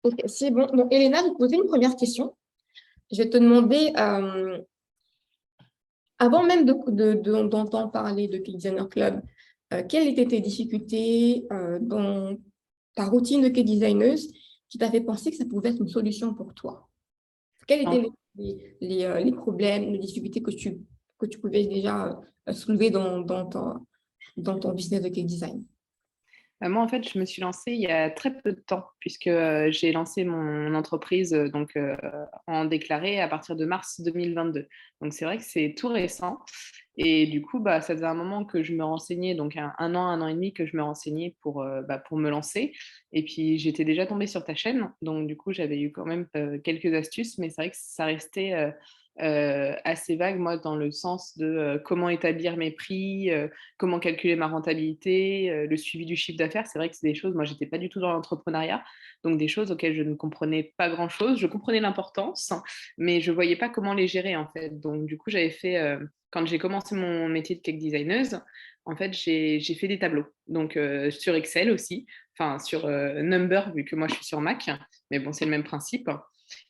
Ok, c'est bon. Donc, Elena, je vais te poser une première question. Je vais te demander, avant même d'entendre parler de Cake Designer Club, quelles étaient tes difficultés dans ta routine de cake designeuse qui t'a fait penser que ça pouvait être une solution pour toi? Quels étaient En, les problèmes, les difficultés que tu pouvais déjà soulever dans ton business de cake design? Moi, en fait, je me suis lancée il y a très peu de temps, puisque j'ai lancé mon entreprise en déclaré à partir de mars 2022. Donc, c'est vrai que c'est tout récent. Et du coup, bah, ça faisait un moment que je me renseignais, donc un an et demi que je me renseignais pour me lancer. Et puis, j'étais déjà tombée sur ta chaîne. Donc, du coup, j'avais eu quand même quelques astuces, mais c'est vrai que ça restait assez vague, moi, dans le sens de comment établir mes prix, comment calculer ma rentabilité, le suivi du chiffre d'affaires. C'est vrai que c'est des choses, moi, j'étais pas du tout dans l'entrepreneuriat, donc des choses auxquelles je ne comprenais pas grand-chose. Je comprenais l'importance, mais je voyais pas comment les gérer, en fait. Donc, du coup, quand j'ai commencé mon métier de cake designeuse, en fait, j'ai fait des tableaux. Donc, sur Excel aussi, enfin, sur Number, vu que moi, je suis sur Mac, mais bon, c'est le même principe.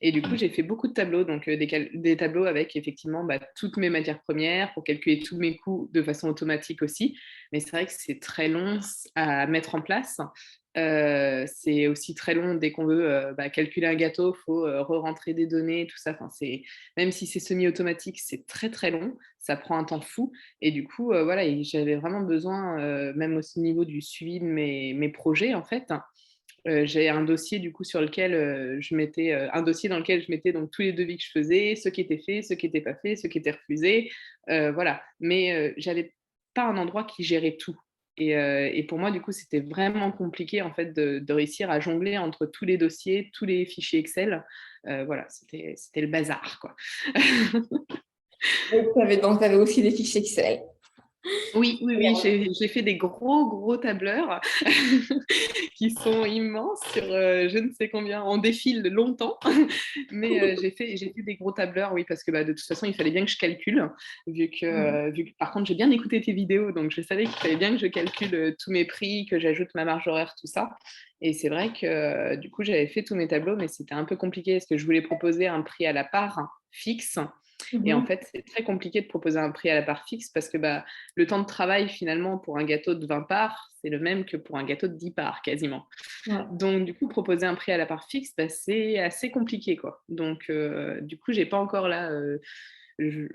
Et du coup, j'ai fait beaucoup de tableaux, donc des tableaux avec effectivement toutes mes matières premières pour calculer tous mes coûts de façon automatique aussi. Mais c'est vrai que c'est très long à mettre en place. C'est aussi très long dès qu'on veut calculer un gâteau, il faut re-rentrer des données, tout ça. Enfin, même si c'est semi-automatique, c'est très très long. Ça prend un temps fou. Et du coup, voilà, et j'avais vraiment besoin, même au niveau du suivi de mes projets, en fait. J'ai un dossier du coup sur lequel je mettais un dossier dans lequel je mettais donc tous les devis que je faisais, ceux qui étaient faits, ceux qui n'étaient pas faits, ceux qui étaient refusés, voilà. Mais j'avais pas un endroit qui gérait tout. Et pour moi, du coup, c'était vraiment compliqué en fait de réussir à jongler entre tous les dossiers, tous les fichiers Excel. Voilà, c'était le bazar, quoi. Donc, tu avais aussi des fichiers Excel. Oui, oui, oui, j'ai fait des gros, gros tableurs qui sont immenses sur je ne sais combien, on défile longtemps, mais j'ai fait des gros tableurs, oui, parce que de toute façon, il fallait bien que je calcule, vu que par contre, j'ai bien écouté tes vidéos, donc je savais qu'il fallait bien que je calcule tous mes prix, que j'ajoute ma marge horaire, tout ça. Et c'est vrai que du coup, j'avais fait tous mes tableaux, mais c'était un peu compliqué parce que je voulais proposer un prix à la part fixe. Et en Mhm. fait, c'est très compliqué de proposer un prix à la part fixe parce que le temps de travail, finalement, pour un gâteau de 20 parts, c'est le même que pour un gâteau de 10 parts, quasiment. Ouais. Donc, du coup, proposer un prix à la part fixe, c'est assez compliqué, quoi. Donc, du coup, j'ai pas encore là. Je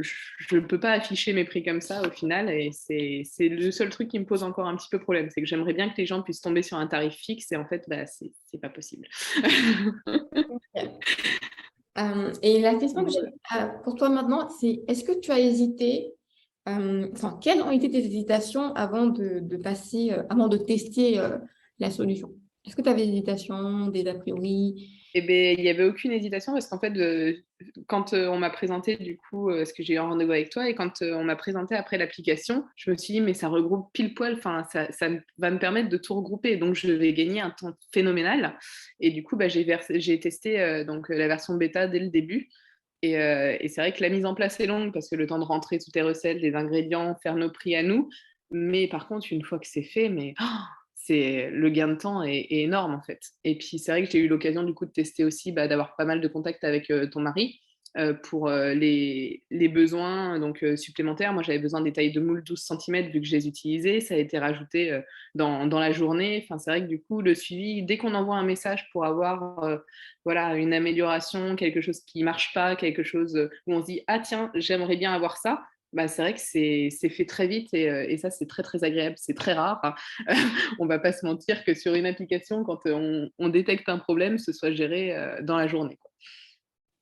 ne peux pas afficher mes prix comme ça au final, et c'est le seul truc qui me pose encore un petit peu problème. C'est que j'aimerais bien que les gens puissent tomber sur un tarif fixe, et en fait, c'est pas possible. Et la question que j'ai pour toi maintenant, c'est est-ce que tu as hésité, enfin, quelles ont été tes hésitations avant de tester la solution? Est-ce que tu avais des hésitations, des a priori? Eh bien, il n'y avait aucune hésitation parce qu'en fait, quand on m'a présenté du coup, parce que j'ai eu un rendez-vous avec toi, et quand on m'a présenté après l'application, je me suis dit, mais ça regroupe pile poil, enfin, ça va me permettre de tout regrouper, donc je vais gagner un temps phénoménal. Et du coup, j'ai testé la version bêta dès le début. Et c'est vrai que la mise en place est longue parce que le temps de rentrer toutes les recettes, les ingrédients, faire nos prix à nous. Mais par contre, une fois que c'est fait, c'est le gain de temps est énorme en fait. Et puis c'est vrai que j'ai eu l'occasion du coup de tester aussi, d'avoir pas mal de contacts avec ton mari pour les besoins supplémentaires. Moi j'avais besoin des tailles de moule 12 cm vu que je les utilisais. Ça a été rajouté dans la journée. Enfin, c'est vrai que du coup le suivi, dès qu'on envoie un message pour avoir voilà, une amélioration, quelque chose qui marche pas, quelque chose où on se dit ah tiens, j'aimerais bien avoir ça. C'est vrai que c'est fait très vite, et ça c'est très très agréable, c'est très rare. On va pas se mentir que sur une application, quand on détecte un problème, ce soit géré dans la journée, quoi.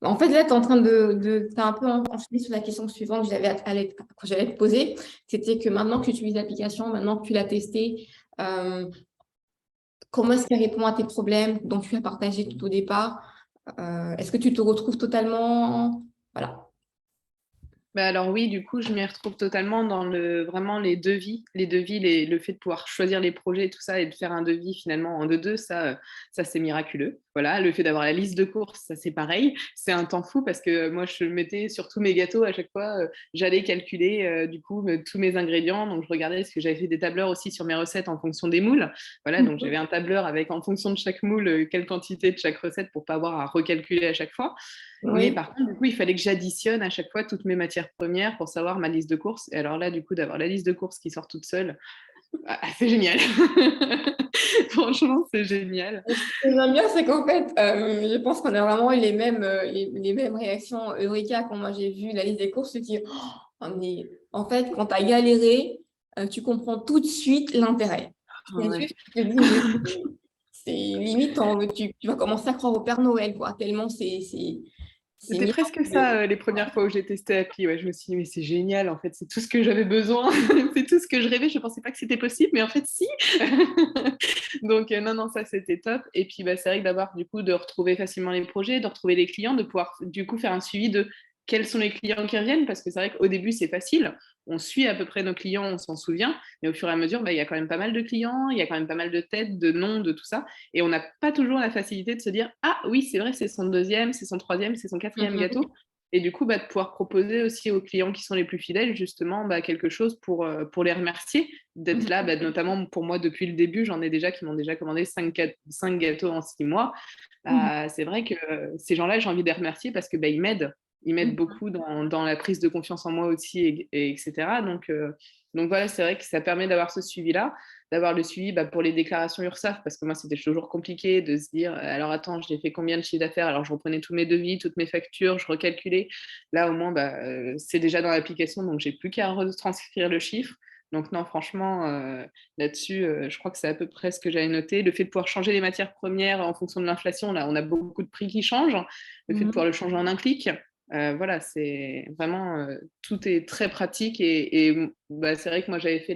En fait, là, tu es en train t'as un peu enchaîné sur la question suivante que j'allais te poser. C'était que maintenant que tu utilises l'application, maintenant que tu l'as testée, euh, comment est-ce qu'elle répond à tes problèmes dont tu as partagé tout au départ? Est-ce que tu te retrouves totalement? Voilà. Bah alors oui, du coup, je m'y retrouve totalement dans vraiment le fait de pouvoir choisir les projets et tout ça et de faire un devis finalement en 2-2, ça c'est miraculeux. Voilà, le fait d'avoir la liste de courses, ça c'est pareil. C'est un temps fou parce que moi je mettais sur tous mes gâteaux à chaque fois, j'allais calculer du coup tous mes ingrédients. Donc je regardais parce que j'avais fait des tableurs aussi sur mes recettes en fonction des moules. Voilà, donc j'avais un tableur avec en fonction de chaque moule quelle quantité de chaque recette pour pas avoir à recalculer à chaque fois. Mais Oui. par contre, du coup, il fallait que j'additionne à chaque fois toutes mes matières premières pour savoir ma liste de courses. Et alors là, du coup, d'avoir la liste de courses qui sort toute seule, c'est génial. Franchement, c'est génial. Ce que j'aime bien, c'est qu'en fait, je pense qu'on a vraiment eu les mêmes réactions Eureka quand moi j'ai vu la liste des courses. Je me dis, oh, en fait, quand tu as galéré, tu comprends tout de suite l'intérêt. C'est Ouais. juste, je te dis, mais c'est limite, tu vas commencer à croire au Père Noël, quoi, tellement c'est C'était presque ça miraculeux. les premières fois où j'ai testé l'appli. Ouais, je me suis dit, mais c'est génial, en fait, c'est tout ce que j'avais besoin, c'est tout ce que je rêvais. Je ne pensais pas que c'était possible, mais en fait, si. Donc, non, non, ça, c'était top. Et puis, bah, c'est vrai que d'avoir, du coup, de retrouver facilement les projets, de retrouver les clients, de pouvoir, du coup, faire un suivi de quels sont les clients qui reviennent, parce que c'est vrai qu'au début, c'est facile. On suit à peu près nos clients, on s'en souvient, mais au fur et à mesure, bah, il y a quand même pas mal de clients, il y a quand même pas mal de têtes, de noms, de tout ça. Et on n'a pas toujours la facilité de se dire, ah oui, c'est vrai, c'est son deuxième, c'est son troisième, c'est son quatrième Mhm. gâteau. Et du coup, bah, de pouvoir proposer aussi aux clients qui sont les plus fidèles, justement, bah, quelque chose pour les remercier, d'être là, bah, notamment pour moi, depuis le début, j'en ai déjà qui m'ont déjà commandé 5 gâteaux en 6 mois. Mhm. Bah, c'est vrai que ces gens-là, j'ai envie de les remercier parce que bah, ils m'aident. Ils m'aident Mhm. beaucoup dans la prise de confiance en moi aussi, etc. Donc voilà, c'est vrai que ça permet d'avoir ce suivi-là, d'avoir le suivi bah, pour les déclarations URSSAF, parce que moi, c'était toujours compliqué de se dire, alors attends, j'ai fait combien de chiffre d'affaires? Alors, je reprenais tous mes devis, toutes mes factures, je recalculais. Là, au moins, bah, c'est déjà dans l'application, donc j'ai plus qu'à retranscrire le chiffre. Donc non, franchement, là-dessus, je crois que c'est à peu près ce que j'avais noté. Le fait de pouvoir changer les matières premières en fonction de l'inflation, là, on a beaucoup de prix qui changent. Le fait de pouvoir Mhm. le changer en un clic, voilà, c'est vraiment, tout est très pratique. Et bah, c'est vrai que moi, j'avais fait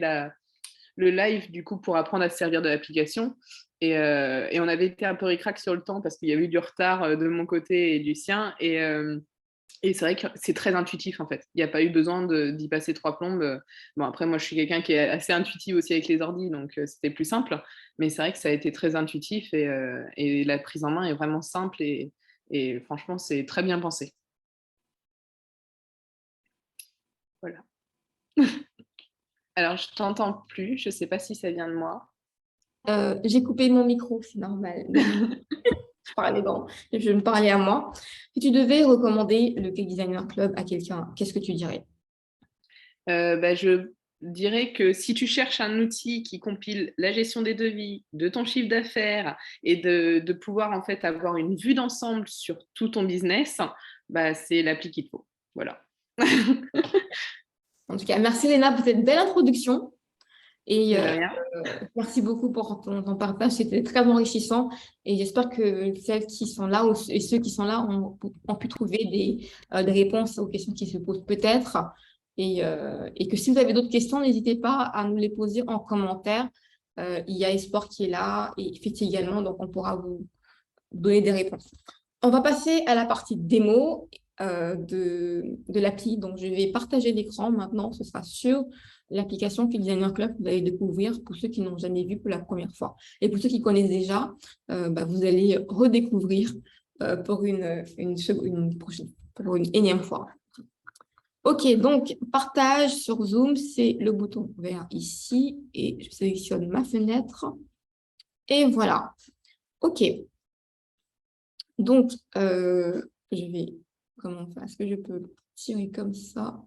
le live du coup pour apprendre à se servir de l'application. Et on avait été un peu ric-rac sur le temps parce qu'il y a eu du retard de mon côté et du sien. Et c'est vrai que c'est très intuitif en fait. Il n'y a pas eu besoin d'y passer trois plombes. Bon, après, moi, je suis quelqu'un qui est assez intuitif aussi avec les ordis, donc c'était plus simple. Mais c'est vrai que ça a été très intuitif et la prise en main est vraiment simple et franchement, c'est très bien pensé. Voilà. Alors, je t'entends plus. Je ne sais pas si ça vient de moi. J'ai coupé mon micro, c'est normal. Je me parlais à moi. Si tu devais recommander le Cake Designer Club à quelqu'un, qu'est-ce que tu dirais? Bah, je dirais que si tu cherches un outil qui compile la gestion des devis, de ton chiffre d'affaires et de pouvoir en fait avoir une vue d'ensemble sur tout ton business, bah, c'est l'appli qu'il te faut. Voilà. En tout cas, merci Léna pour cette belle introduction et De rien. merci beaucoup pour ton partage. C'était très enrichissant et j'espère que celles qui sont là et ceux qui sont là ont pu trouver des réponses aux questions qui se posent peut-être et que si vous avez d'autres questions, n'hésitez pas à nous les poser en commentaire. Il y a Espoir qui est là et Fiti également, donc on pourra vous donner des réponses. On va passer à la partie démo de l'appli. Donc, je vais partager l'écran maintenant. Ce sera sur l'application Quick Designer Club que vous allez découvrir pour ceux qui n'ont jamais vu pour la première fois. Et pour ceux qui connaissent déjà, vous allez redécouvrir pour une énième fois. OK, donc partage sur Zoom, c'est le bouton vert ici et je sélectionne ma fenêtre. Et voilà. OK. Donc, je vais, comment faire? Est-ce que je peux tirer comme ça?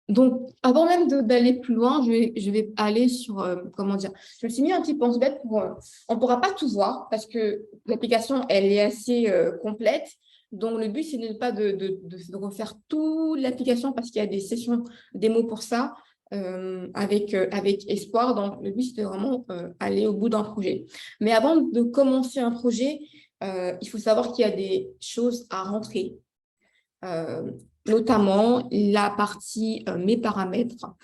Donc, avant même d'aller plus loin, je vais aller sur, comment dire, je me suis mis un petit pense-bête on ne pourra pas tout voir parce que l'application, elle est assez complète. Donc, le but, ce n'est pas de refaire toute l'application parce qu'il y a des sessions démo pour ça avec Espoir. Donc, le but, c'est de vraiment aller au bout d'un projet. Mais avant de commencer un projet, il faut savoir qu'il y a des choses à rentrer. Euh, Notamment la partie mes paramètres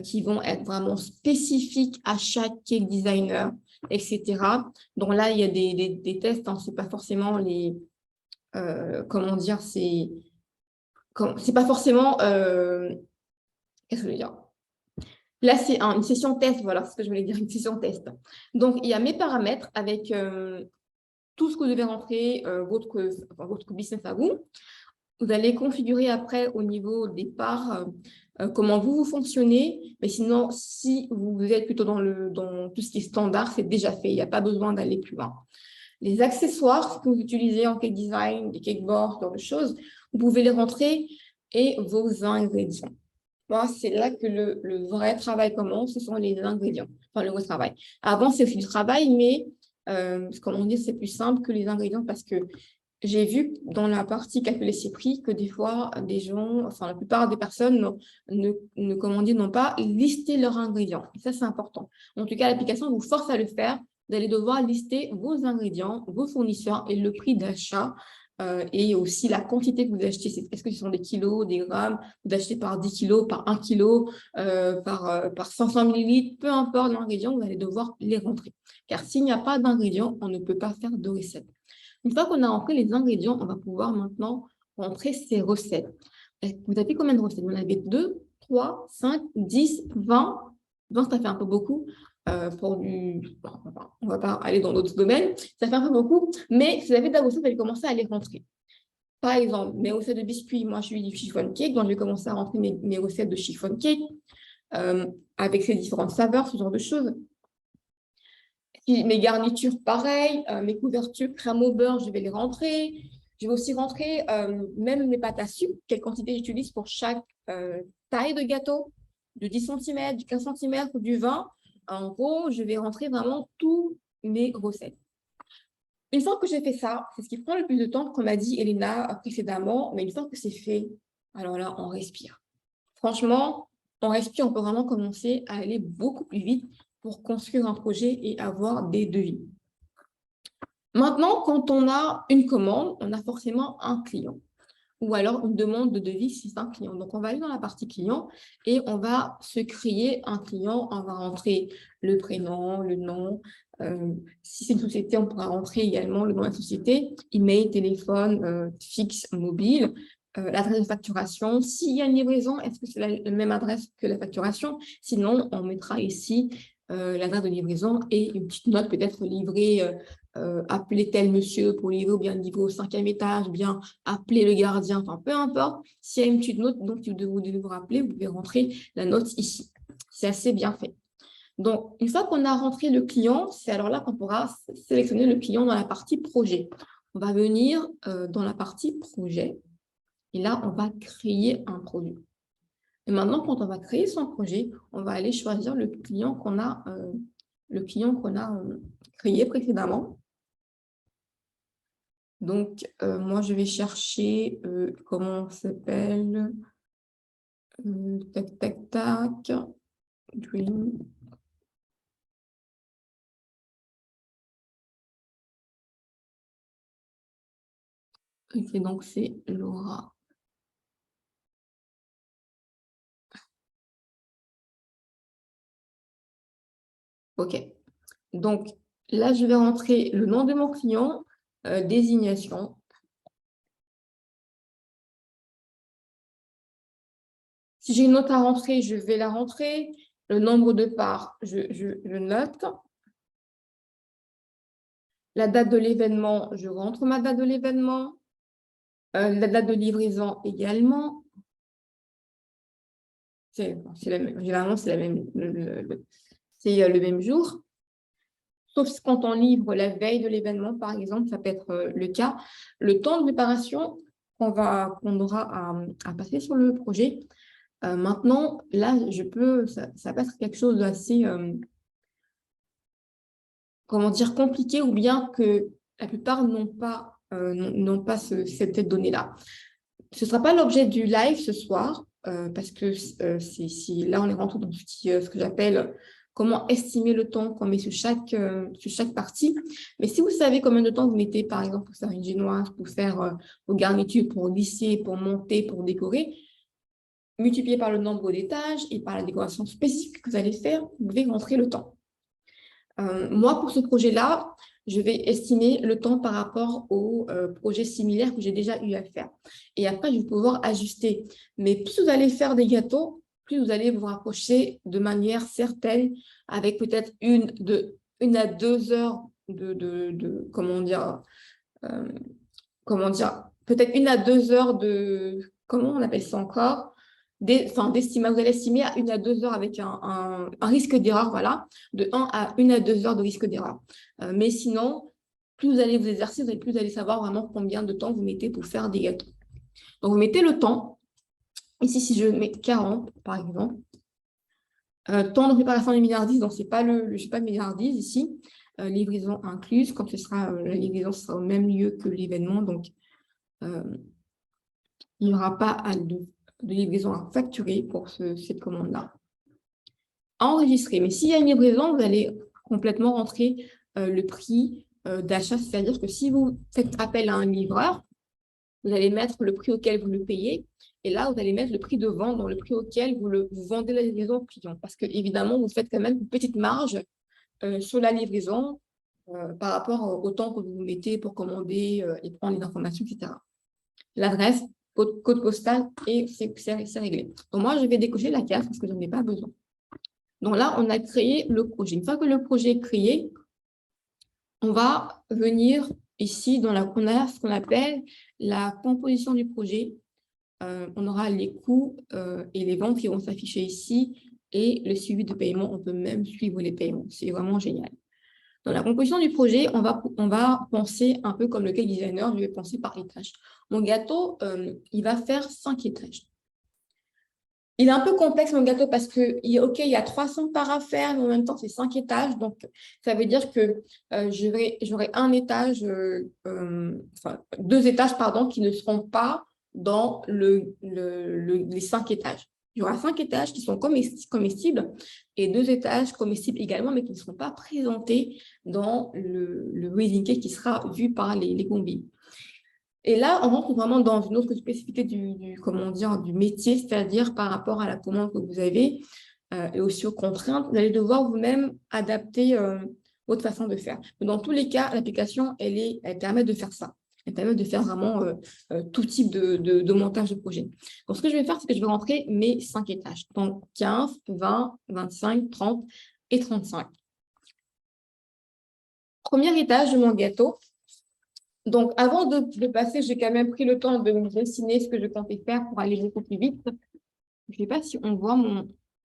qui vont être vraiment spécifiques à chaque cake designer, etc. Donc là, il y a des tests, hein, ce n'est pas forcément comment dire, c'est pas forcément, qu'est-ce que je veux dire? Là, c'est une session test, voilà ce que je voulais dire, une session test. Donc, il y a mes paramètres avec tout ce que vous devez rentrer, votre business à vous. Vous allez configurer après au niveau départ comment vous fonctionnez. Mais sinon, si vous êtes plutôt dans tout ce qui est standard, c'est déjà fait. Il n'y a pas besoin d'aller plus loin. Les accessoires que vous utilisez en cake design, des cake boards, ce genre de choses, vous pouvez les rentrer et vos ingrédients. Bon, c'est là que le vrai travail commence, ce sont les ingrédients, enfin le vrai travail. Avant, c'est aussi du travail, mais comme on dit, c'est plus simple que les ingrédients parce que j'ai vu dans la partie calculer ses prix que des fois, des gens, enfin la plupart des personnes comment dire, n'ont pas listé leurs ingrédients. Et ça, c'est important. En tout cas, l'application vous force à le faire. Vous allez devoir lister vos ingrédients, vos fournisseurs et le prix d'achat et aussi la quantité que vous achetez. Est-ce que ce sont des kilos, des grammes, vous achetez par 10 kilos, par 1 kilo, par 500 millilitres, peu importe l'ingrédient, vous allez devoir les rentrer. Car s'il n'y a pas d'ingrédients, on ne peut pas faire de recette. Une fois qu'on a rentré les ingrédients, on va pouvoir maintenant rentrer ces recettes. Vous avez combien de recettes? Vous en avez 2, 3, 5, 10, 20. 20, ça fait un peu beaucoup. On ne va pas aller dans d'autres domaines. Ça fait un peu beaucoup. Mais si vous avez de la recette, vous allez commencer à les rentrer. Par exemple, mes recettes de biscuits, moi, je suis du chiffon cake. Donc, je vais commencer à rentrer mes recettes de chiffon cake avec ces différentes saveurs, ce genre de choses. Mes garnitures, pareil. Mes couvertures, crème au beurre, je vais les rentrer. Je vais aussi rentrer même mes pâtes à sucre, quelle quantité j'utilise pour chaque taille de gâteau, de 10 cm, du 15 cm ou du 20. En gros, je vais rentrer vraiment tous mes recettes. Une fois que j'ai fait ça, c'est ce qui prend le plus de temps, comme a dit Elena précédemment, mais une fois que c'est fait, alors là, on respire. Franchement, on respire, on peut vraiment commencer à aller beaucoup plus vite pour construire un projet et avoir des devis. Maintenant, quand on a une commande, on a forcément un client ou alors une demande de devis si c'est un client. Donc, on va aller dans la partie client et on va se créer un client. On va rentrer le prénom, le nom. Si c'est une société, on pourra rentrer également le nom de la société, email, téléphone, fixe, mobile, l'adresse de facturation. S'il y a une livraison, est-ce que c'est la même adresse que la facturation? Sinon, on mettra ici l'adresse de livraison et une petite note peut-être livrée, appeler tel monsieur pour livrer ou bien livrer au 5e étage, bien appeler le gardien, enfin peu importe. S'il y a une petite note, donc vous devez vous rappeler, vous pouvez rentrer la note ici. C'est assez bien fait. Donc, une fois qu'on a rentré le client, c'est alors là qu'on pourra sélectionner le client dans la partie projet. On va venir dans la partie projet et là, on va créer un produit. Et maintenant, quand on va créer son projet, on va aller choisir le client qu'on a, créé précédemment. Donc, moi, je vais chercher, comment ça s'appelle? Tac, tac, tac. Dream. Ok, donc c'est Laura. Ok. Donc, là, je vais rentrer le nom de mon client, désignation. Si j'ai une note à rentrer, je vais la rentrer. Le nombre de parts, je note. La date de l'événement, je rentre ma date de l'événement. La date de livraison également. Généralement, c'est le même jour. Sauf quand on livre la veille de l'événement, par exemple, ça peut être le cas. Le temps de préparation qu'on aura à passer sur le projet. Maintenant, là, ça peut être quelque chose d'assez, comment dire, compliqué ou bien que la plupart n'ont pas cette donnée-là. Ce ne sera pas l'objet du live ce soir, parce que là, on est rentré dans ce que j'appelle comment estimer le temps qu'on met sur chaque partie. Mais si vous savez combien de temps vous mettez, par exemple, pour faire une génoise, pour faire vos garnitures, pour lisser, pour monter, pour décorer, multiplié par le nombre d'étages et par la décoration spécifique que vous allez faire, vous devez rentrer le temps. Moi, pour ce projet-là, je vais estimer le temps par rapport au projet similaire que j'ai déjà eu à faire. Et après, je vais pouvoir ajuster. Mais plus vous allez faire des gâteaux, plus vous allez vous rapprocher de manière certaine avec peut-être une à 2 heures euh, comment dire, peut-être 1 à 2 heures comment on appelle ça encore, d'estimation. Vous allez estimer à 1 à 2 heures avec un risque d'erreur, voilà, de 1 à 2 heures de risque d'erreur. Mais sinon, plus vous allez vous exercer, plus vous allez savoir vraiment combien de temps vous mettez pour faire des gâteaux. Donc, vous mettez le temps. Ici, si je mets 40, par exemple, temps de préparation des milliardises, donc je n'ai pas de milliardises ici. Livraison incluse, comme la livraison sera au même lieu que l'événement, donc il n'y aura pas de livraison à facturer pour cette commande-là. Enregistrer. Mais s'il y a une livraison, vous allez complètement rentrer le prix d'achat, c'est-à-dire que si vous faites appel à un livreur, vous allez mettre le prix auquel vous le payez, et là, vous allez mettre le prix de vente dans le prix auquel vous vendez la livraison au client, parce que évidemment, vous faites quand même une petite marge sur la livraison par rapport au temps que vous mettez pour commander et prendre les informations, etc. L'adresse, code postal, et c'est réglé. Donc, moi, je vais décocher la case parce que je n'en ai pas besoin. Donc là, on a créé le projet. Une fois que le projet est créé, on va venir ici on a ce qu'on appelle la composition du projet. On aura les coûts et les ventes qui vont s'afficher ici et le suivi de paiement. On peut même suivre les paiements. C'est vraiment génial. Dans la composition du projet, on va penser un peu comme le cake designer. Je vais penser par étage. Mon gâteau, il va faire 5 étages. Il est un peu complexe, mon gâteau, parce que, OK, il y a 300 parts à faire, mais en même temps, c'est 5 étages. Donc, ça veut dire que j'aurai un étage, enfin, 2 étages, pardon, qui ne seront pas dans les 5 étages. Il y aura 5 étages qui sont comestibles et 2 étages comestibles également, mais qui ne seront pas présentés dans le wedding cake qui sera vu par les combines. Et là, on rentre vraiment dans une autre spécificité du métier, c'est-à-dire par rapport à la commande que vous avez et aussi aux contraintes, vous allez devoir vous-même adapter votre façon de faire. Mais dans tous les cas, l'application, elle permet de faire ça. Elle permet de faire vraiment tout type de montage de projet. Donc, ce que je vais faire, c'est que je vais rentrer mes 5 étages. Donc, 15, 20, 25, 30 et 35. Premier étage de mon gâteau. Donc, avant de passer, j'ai quand même pris le temps de me dessiner ce que je comptais faire pour aller beaucoup plus vite. Je ne sais pas si on voit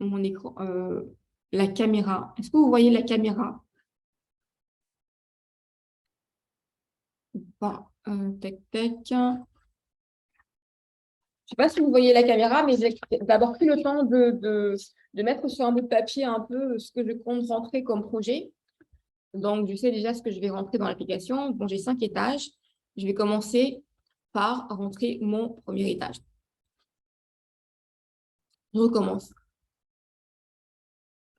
mon écran, la caméra. Est-ce que vous voyez la caméra? Bon, tac, tac. Je ne sais pas si vous voyez la caméra, mais j'ai d'abord pris le temps de mettre sur un bout de papier un peu ce que je compte rentrer comme projet. Donc, je sais déjà ce que je vais rentrer dans l'application. Bon, j'ai 5 étages. Je vais commencer par rentrer mon premier étage. Je recommence.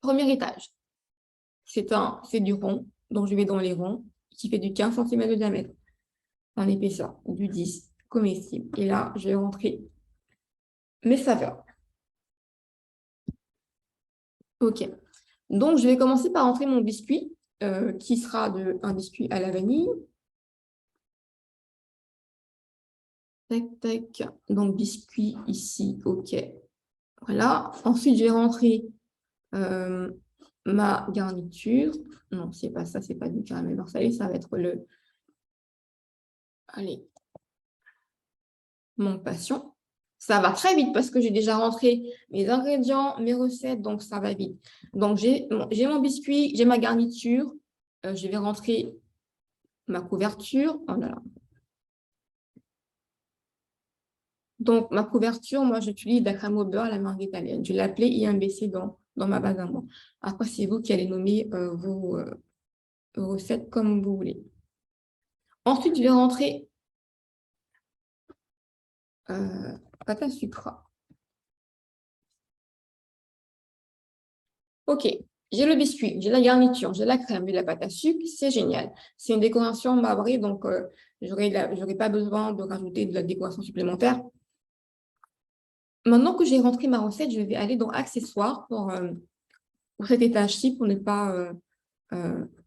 Premier étage, c'est du rond, donc je vais dans les ronds, qui fait du 15 cm de diamètre, en épaisseur, du 10, comestible. Et là, je vais rentrer mes saveurs. OK. Donc, je vais commencer par rentrer mon biscuit, qui sera un biscuit à la vanille. Tac, tac. Donc, biscuit ici, OK. Voilà. Ensuite, je vais rentrer ma garniture. Non, c'est pas ça, c'est pas du caramel salé, ça va être allez, mon passion. Ça va très vite parce que j'ai déjà rentré mes ingrédients, mes recettes, donc ça va vite. Donc, j'ai mon biscuit, j'ai ma garniture. Je vais rentrer ma couverture. Oh là là. Donc, ma couverture, moi, j'utilise de la crème au beurre à la marque italienne. Je l'ai appelée IMBC dans ma base à moi. Après, c'est vous qui allez nommer vos recettes comme vous voulez. Ensuite, je vais rentrer pâte à sucre. OK, j'ai le biscuit, j'ai la garniture, j'ai la crème, j'ai la pâte à sucre, c'est génial. C'est une décoration marbrée, donc je n'aurai pas besoin de rajouter de la décoration supplémentaire. Maintenant que j'ai rentré ma recette, je vais aller dans accessoires pour cet étage-ci, pour ne pas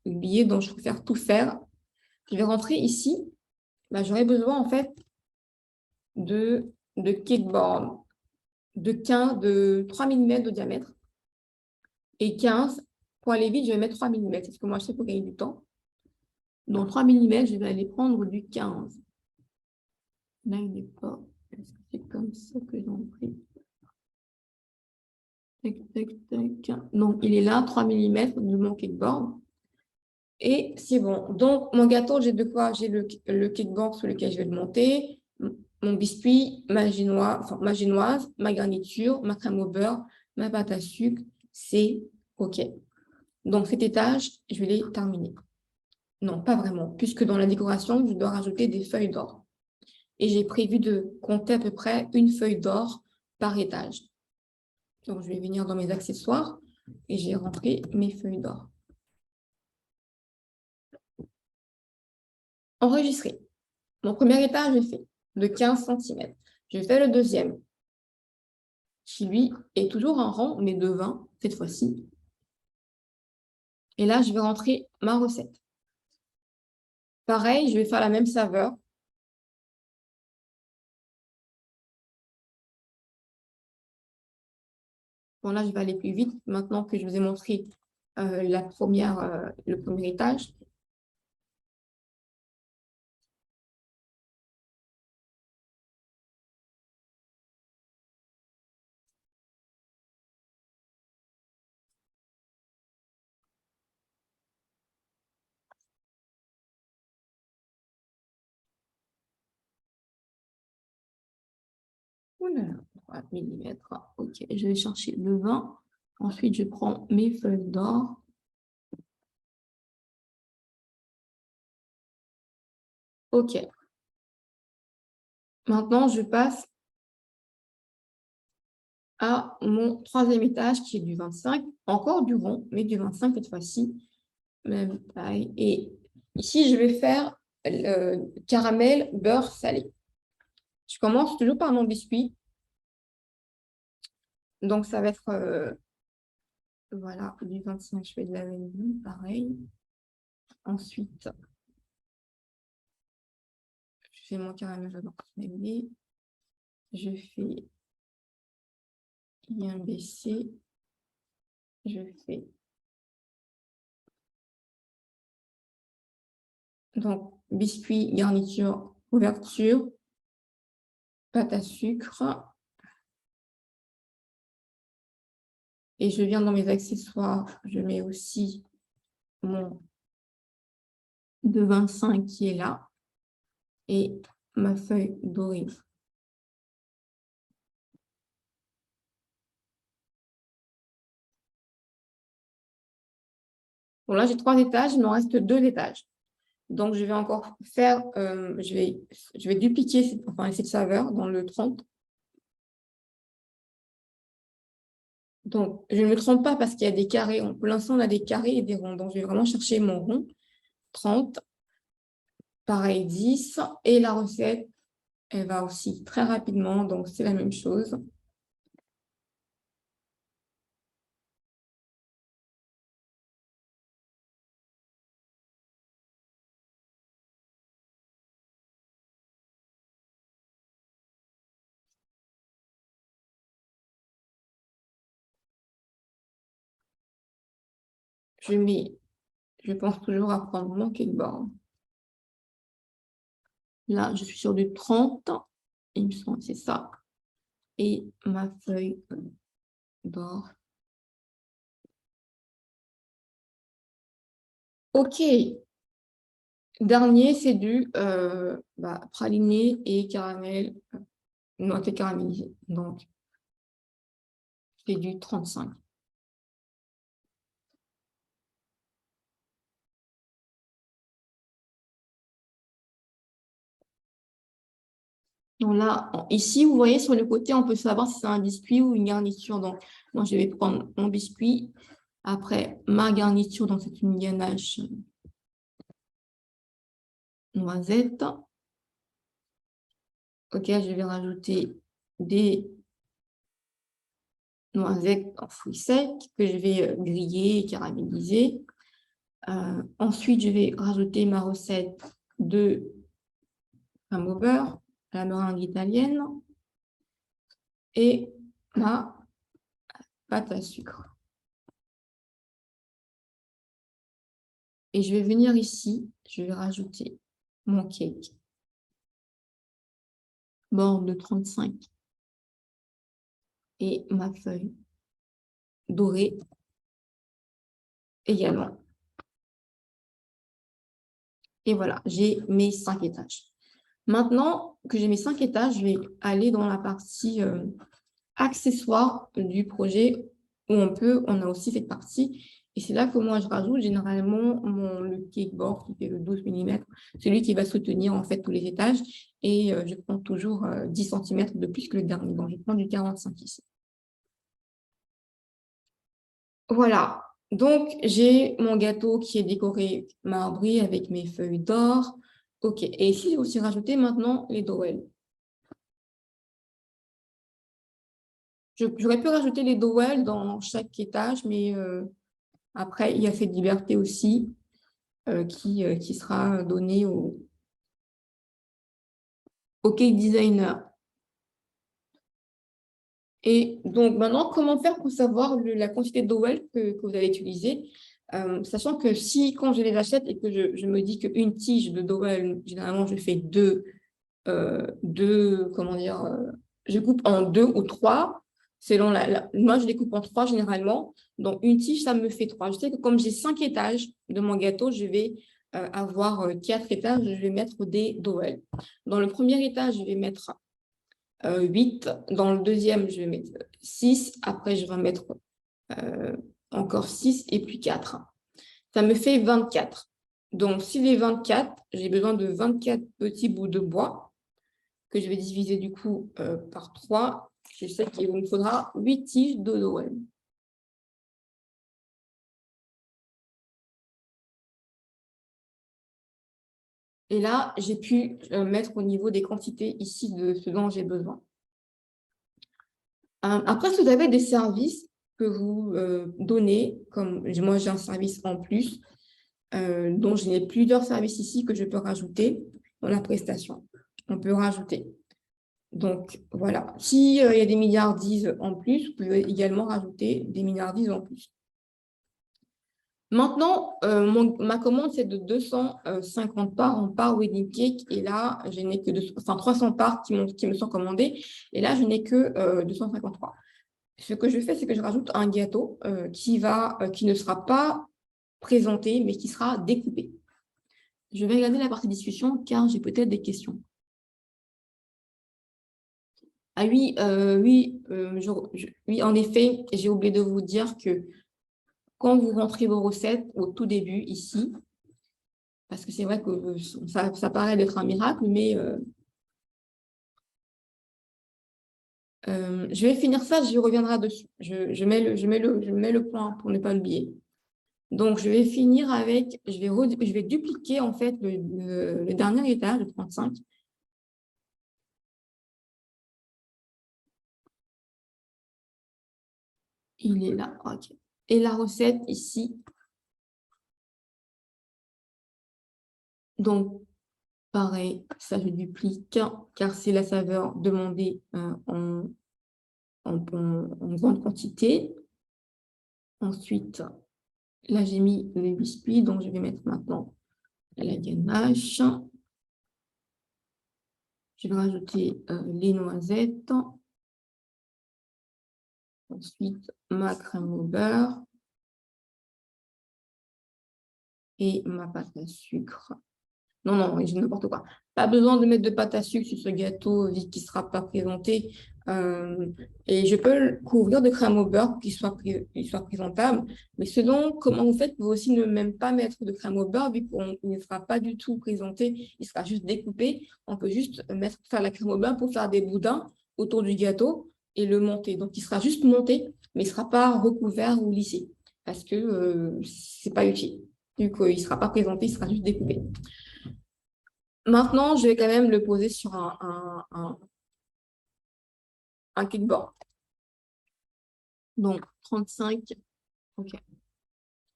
oublier. Donc, je préfère tout faire je vais rentrer ici. Bah, j'aurai besoin, en fait, de cake board de 3 mm de diamètre. Et 15, pour aller vite, je vais mettre 3 mm. C'est ce que moi, je sais pour gagner du temps. Donc, 3 mm, je vais aller prendre du 15. Là, il n'est pas. Est-ce que c'est comme ça que j'en pris? Tac, tac, tac. Donc, il est là, 3 mm de mon cakeboard. Et c'est bon. Donc, mon gâteau, j'ai de quoi? J'ai le cakeboard sur lequel je vais le monter, mon biscuit, ma génoise, ma garniture, ma crème au beurre, ma pâte à sucre. C'est OK. Donc, cet étage, je vais les terminer. Non, pas vraiment, puisque dans la décoration, je dois rajouter des feuilles d'or. Et j'ai prévu de compter à peu près une feuille d'or par étage. Donc, je vais venir dans mes accessoires et j'ai rentré mes feuilles d'or. Enregistrer. Mon premier étage est fait de 15 cm. Je fais le deuxième, qui lui est toujours en rang, mais de 20 cette fois-ci. Et là, je vais rentrer ma recette. Pareil, je vais faire la même saveur. Bon, là, je vais aller plus vite. Maintenant que je vous ai montré le premier étage. Oula, 3 mm. OK, je vais chercher le 20. Ensuite, je prends mes feuilles d'or. OK. Maintenant, je passe à mon troisième étage qui est du 25. Encore du rond, mais du 25 cette fois-ci. Même taille. Et ici, je vais faire le caramel beurre salé. Je commence toujours par mon biscuit. Donc, ça va être, voilà, du 25, je fais de la vanille, pareil. Ensuite, je fais mon caramel beurre salé. Je fais un BC. Je fais donc biscuit, garniture, ouverture, pâte à sucre. Et je viens dans mes accessoires, je mets aussi mon de 25 qui est là et ma feuille dorée. Bon, là, j'ai 3 étages, il me reste 2 étages. Donc, je vais encore faire, je vais dupliquer cette saveur dans le 30. Donc, je ne me trompe pas parce qu'il y a des carrés. Pour l'instant, on a des carrés et des ronds. Donc, je vais vraiment chercher mon rond. 30, pareil, 10. Et la recette, elle va aussi très rapidement. Donc, c'est la même chose. Je pense toujours à prendre mon cakeboard. Là, je suis sur du 30. Il me semble, c'est ça. Et ma feuille d'or. OK. Dernier, c'est du praliné et caramel, noix caramélisée. Donc, c'est du 35. Donc là, ici, vous voyez, sur le côté, on peut savoir si c'est un biscuit ou une garniture. Donc, moi, je vais prendre mon biscuit. Après, ma garniture, donc c'est une ganache noisette. OK, je vais rajouter des noisettes en fruits secs que je vais griller et caraméliser. Ensuite, je vais rajouter ma recette de crème au beurre, la meringue italienne et ma pâte à sucre. Et je vais venir ici, je vais rajouter mon cake, bord de 35 et ma feuille dorée également. Et voilà, j'ai mes 5 étages. Maintenant que j'ai mes 5 étages, je vais aller dans la partie accessoires du projet où on a aussi cette partie. Et c'est là que moi, je rajoute généralement le cakeboard qui fait le 12 mm, celui qui va soutenir en fait tous les étages. Et je prends toujours 10 cm de plus que le dernier. Donc, je prends du 45 ici. Voilà. Donc, j'ai mon gâteau qui est décoré marbré avec mes feuilles d'or. OK. Et ici, j'ai aussi rajouté maintenant les dowels. J'aurais pu rajouter les dowels dans chaque étage, mais après, il y a cette liberté aussi qui sera donnée au cake designer. Et donc, maintenant, comment faire pour savoir la quantité de dowels que vous allez utiliser, sachant que si, quand je les achète et que je me dis qu'une tige de dowel, généralement, je fais comment dire, je coupe en 2 ou 3, selon moi, je les coupe en 3 généralement. Donc, une tige, ça me fait 3. Je sais que comme j'ai 5 étages de mon gâteau, je vais avoir 4 étages, je vais mettre des dowels. Dans le premier étage, je vais mettre 8. Dans le deuxième, je vais mettre 6. Après, je vais mettre encore 6 et puis 4. Ça me fait 24. Donc, si les 24, j'ai besoin de 24 petits bouts de bois que je vais diviser du coup par 3. Je sais qu'il me faudra 8 tiges de Dowel. Et là, j'ai pu mettre au niveau des quantités ici de ce dont j'ai besoin. Après, si vous avez des services que vous donnez, comme moi j'ai un service en plus, dont je n'ai plusieurs services ici que je peux rajouter dans la prestation. On peut rajouter. Donc, voilà. S'il y a des milliardises en plus, vous pouvez également rajouter des milliardises en plus. Maintenant, ma commande, c'est de 250 parts en part wedding cake. Et là, je n'ai que 300 parts qui me sont commandées. Et là, je n'ai que 253. Ce que je fais, c'est que je rajoute un gâteau qui ne sera pas présenté, mais qui sera découpé. Je vais regarder la partie discussion car j'ai peut-être des questions. Ah oui, oui, en effet, j'ai oublié de vous dire que quand vous rentrez vos recettes au tout début ici, parce que c'est vrai que ça paraît d'être un miracle, mais je vais finir ça, j'y reviendrai dessus. Je mets le point pour ne pas l'oublier. Donc, je vais finir avec, je vais dupliquer en fait le dernier étage, le 35. Il est là, ok. Et la recette ici. Donc, pareil, ça je duplique, car c'est la saveur demandée en grande quantité. Ensuite, là j'ai mis les biscuits, donc je vais mettre maintenant la ganache. Je vais rajouter les noisettes. Ensuite, ma crème au beurre. Et ma pâte à sucre. Non, non, j'ai n'importe quoi. Pas besoin de mettre de pâte à sucre sur ce gâteau vu qu'il ne sera pas présenté. Et je peux le couvrir de crème au beurre pour qu'il soit présentable. Mais selon comment vous faites, vous aussi ne même pas mettre de crème au beurre vu qu'il ne sera pas du tout présenté. Il sera juste découpé. On peut juste faire la crème au beurre pour faire des boudins autour du gâteau et le monter. Donc, il sera juste monté, mais il ne sera pas recouvert ou lissé parce que ce n'est pas utile. Vu qu'il ne sera pas présenté, il sera juste découpé. Maintenant, je vais quand même le poser sur un clipboard. Donc, 35. OK.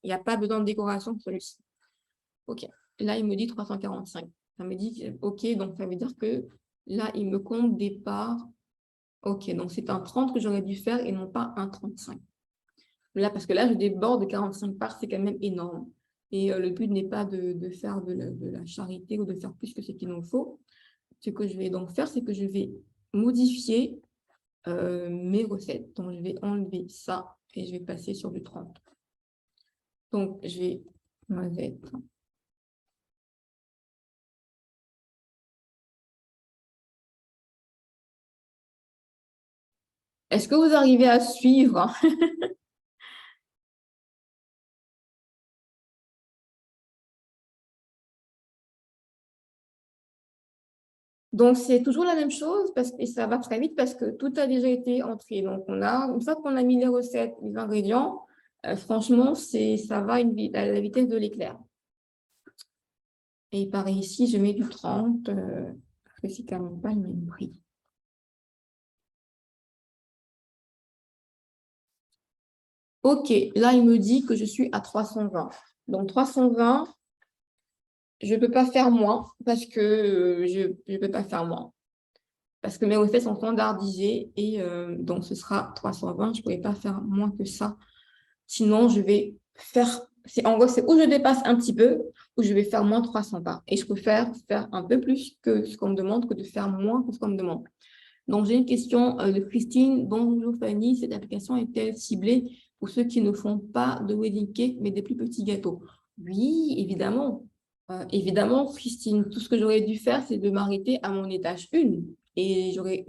Il n'y a pas besoin de décoration pour celui-ci. OK. Là, il me dit 345. Ça me dit, OK, donc ça veut dire que là, il me compte des parts. OK, donc c'est un 30 que j'aurais dû faire et non pas un 35. Là, parce que là, je déborde de 45 parts, c'est quand même énorme. Et le but n'est pas de faire de la charité ou de faire plus que ce qu'il nous faut. Ce que je vais donc faire, c'est que je vais modifier mes recettes. Donc, je vais enlever ça et je vais passer sur du 30. Donc, je vais mettre. Est-ce que vous arrivez à suivre? Donc, c'est toujours la même chose et ça va très vite parce que tout a déjà été entré. Donc, une fois qu'on a mis les recettes, les ingrédients, franchement, ça va à la vitesse de l'éclair. Et pareil ici, je mets du 30 parce que c'est quand même pas le même prix. OK, là, il me dit que je suis à 320. Donc, 320, je ne peux pas faire moins parce que je ne peux pas faire moins. Parce que mes recettes sont standardisées et donc ce sera 320. Je ne pourrais pas faire moins que ça. Sinon, je vais faire. En gros, c'est où je dépasse un petit peu, où je vais faire moins 300 pas. Et je préfère faire un peu plus que ce qu'on me demande que de faire moins que ce qu'on me demande. Donc, j'ai une question de Christine. Bonjour Fanny, cette application est-elle ciblée pour ceux qui ne font pas de wedding cake, mais des plus petits gâteaux? Oui, évidemment. Évidemment, Christine, tout ce que j'aurais dû faire, c'est de m'arrêter à mon étage 1. Et j'aurais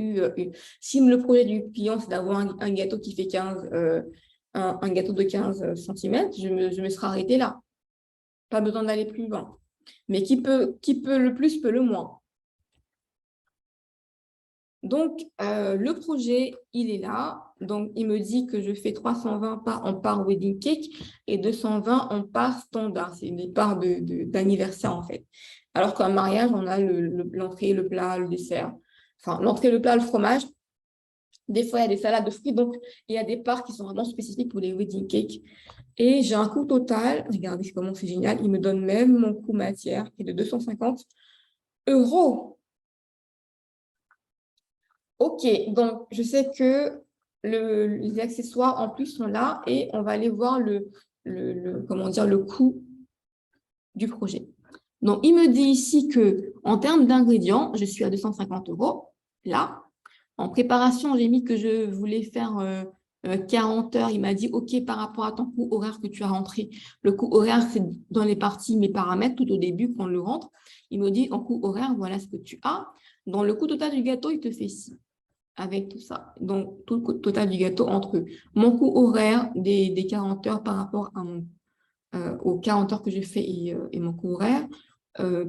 si le projet du client, c'est d'avoir un gâteau qui fait 15, un gâteau de 15 cm, je me serais arrêtée là. Pas besoin d'aller plus loin. Mais qui peut le plus, peut le moins. Donc, le projet, il est là. Donc, il me dit que je fais 320 parts en part wedding cake et 220 en part standard. C'est des parts d'anniversaire, en fait. Alors qu'un mariage, on a l'entrée, le plat, le dessert. Enfin, l'entrée, le plat, le fromage. Des fois, il y a des salades de fruits. Donc, il y a des parts qui sont vraiment spécifiques pour les wedding cakes. Et j'ai un coût total. Regardez comment c'est génial. Il me donne même mon coût matière qui est de 250 euros. OK, donc je sais que les accessoires en plus sont là et on va aller voir comment dire, le coût du projet. Donc, il me dit ici que en termes d'ingrédients, je suis à 250 euros. Là, en préparation, j'ai mis que je voulais faire 40 heures. Il m'a dit, OK, par rapport à ton coût horaire que tu as rentré. Le coût horaire, c'est dans les parties, mes paramètres, tout au début, quand on le rentre. Il me dit, en coût horaire, voilà ce que tu as. Dans le coût total du gâteau, il te fait 6 avec tout ça. Donc, tout le coût total du gâteau entre mon coût horaire des 40 heures par rapport aux 40 heures que j'ai fait et mon coût horaire,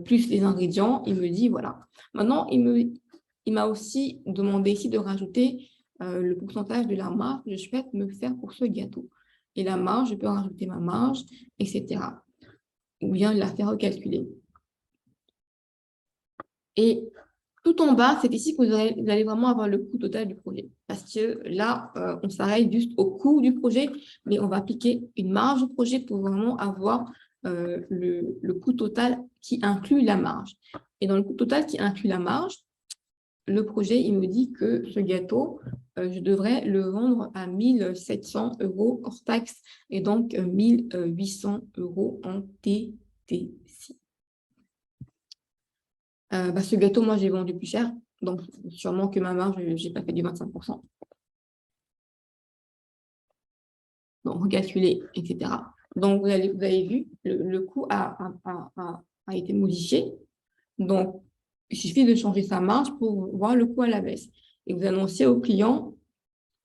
plus les ingrédients, il me dit, voilà. Maintenant, il m'a aussi demandé ici de rajouter le pourcentage de la marge que je souhaite me faire pour ce gâteau. Et la marge, je peux rajouter ma marge, etc. Ou bien la faire recalculer. Et tout en bas, c'est ici que vous allez vraiment avoir le coût total du projet. Parce que là, on s'arrête juste au coût du projet, mais on va appliquer une marge au projet pour vraiment avoir le coût total qui inclut la marge. Et dans le coût total qui inclut la marge, le projet, il me dit que ce gâteau, je devrais le vendre à 1 700 euros hors taxe et donc 1 800 euros en TTC. Ce gâteau, moi, j'ai vendu plus cher. Donc, sûrement que ma marge, je n'ai pas fait du 25%. Donc, recalculer, etc. Donc, vous avez vu, le coût a été modifié. Donc, il suffit de changer sa marge pour voir le coût à la baisse. Et vous annoncez au client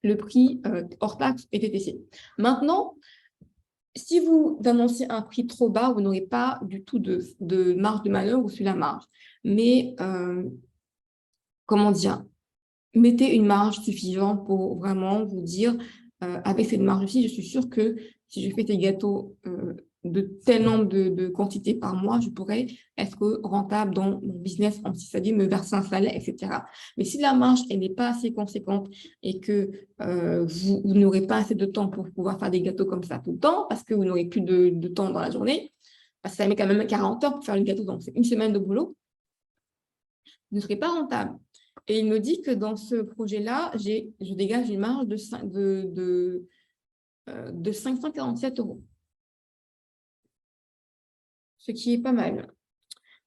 le prix hors taxe et TTC. Maintenant, si vous annoncez un prix trop bas, vous n'aurez pas du tout de marge de manœuvre sur la marge. Mais, comment dire, mettez une marge suffisante pour vraiment vous dire, avec cette marge-ci, je suis sûre que si je fais des gâteaux de tel nombre de quantités par mois, je pourrais être rentable dans mon business, c'est-à-dire me verser un salaire, etc. Mais si la marge, elle n'est pas assez conséquente et que vous n'aurez pas assez de temps pour pouvoir faire des gâteaux comme ça tout le temps, parce que vous n'aurez plus de temps dans la journée, parce que ça met quand même 40 heures pour faire le gâteau, donc c'est une semaine de boulot. ne serait pas rentable. Et il me dit que dans ce projet-là, je dégage une marge de 547 euros, ce qui est pas mal.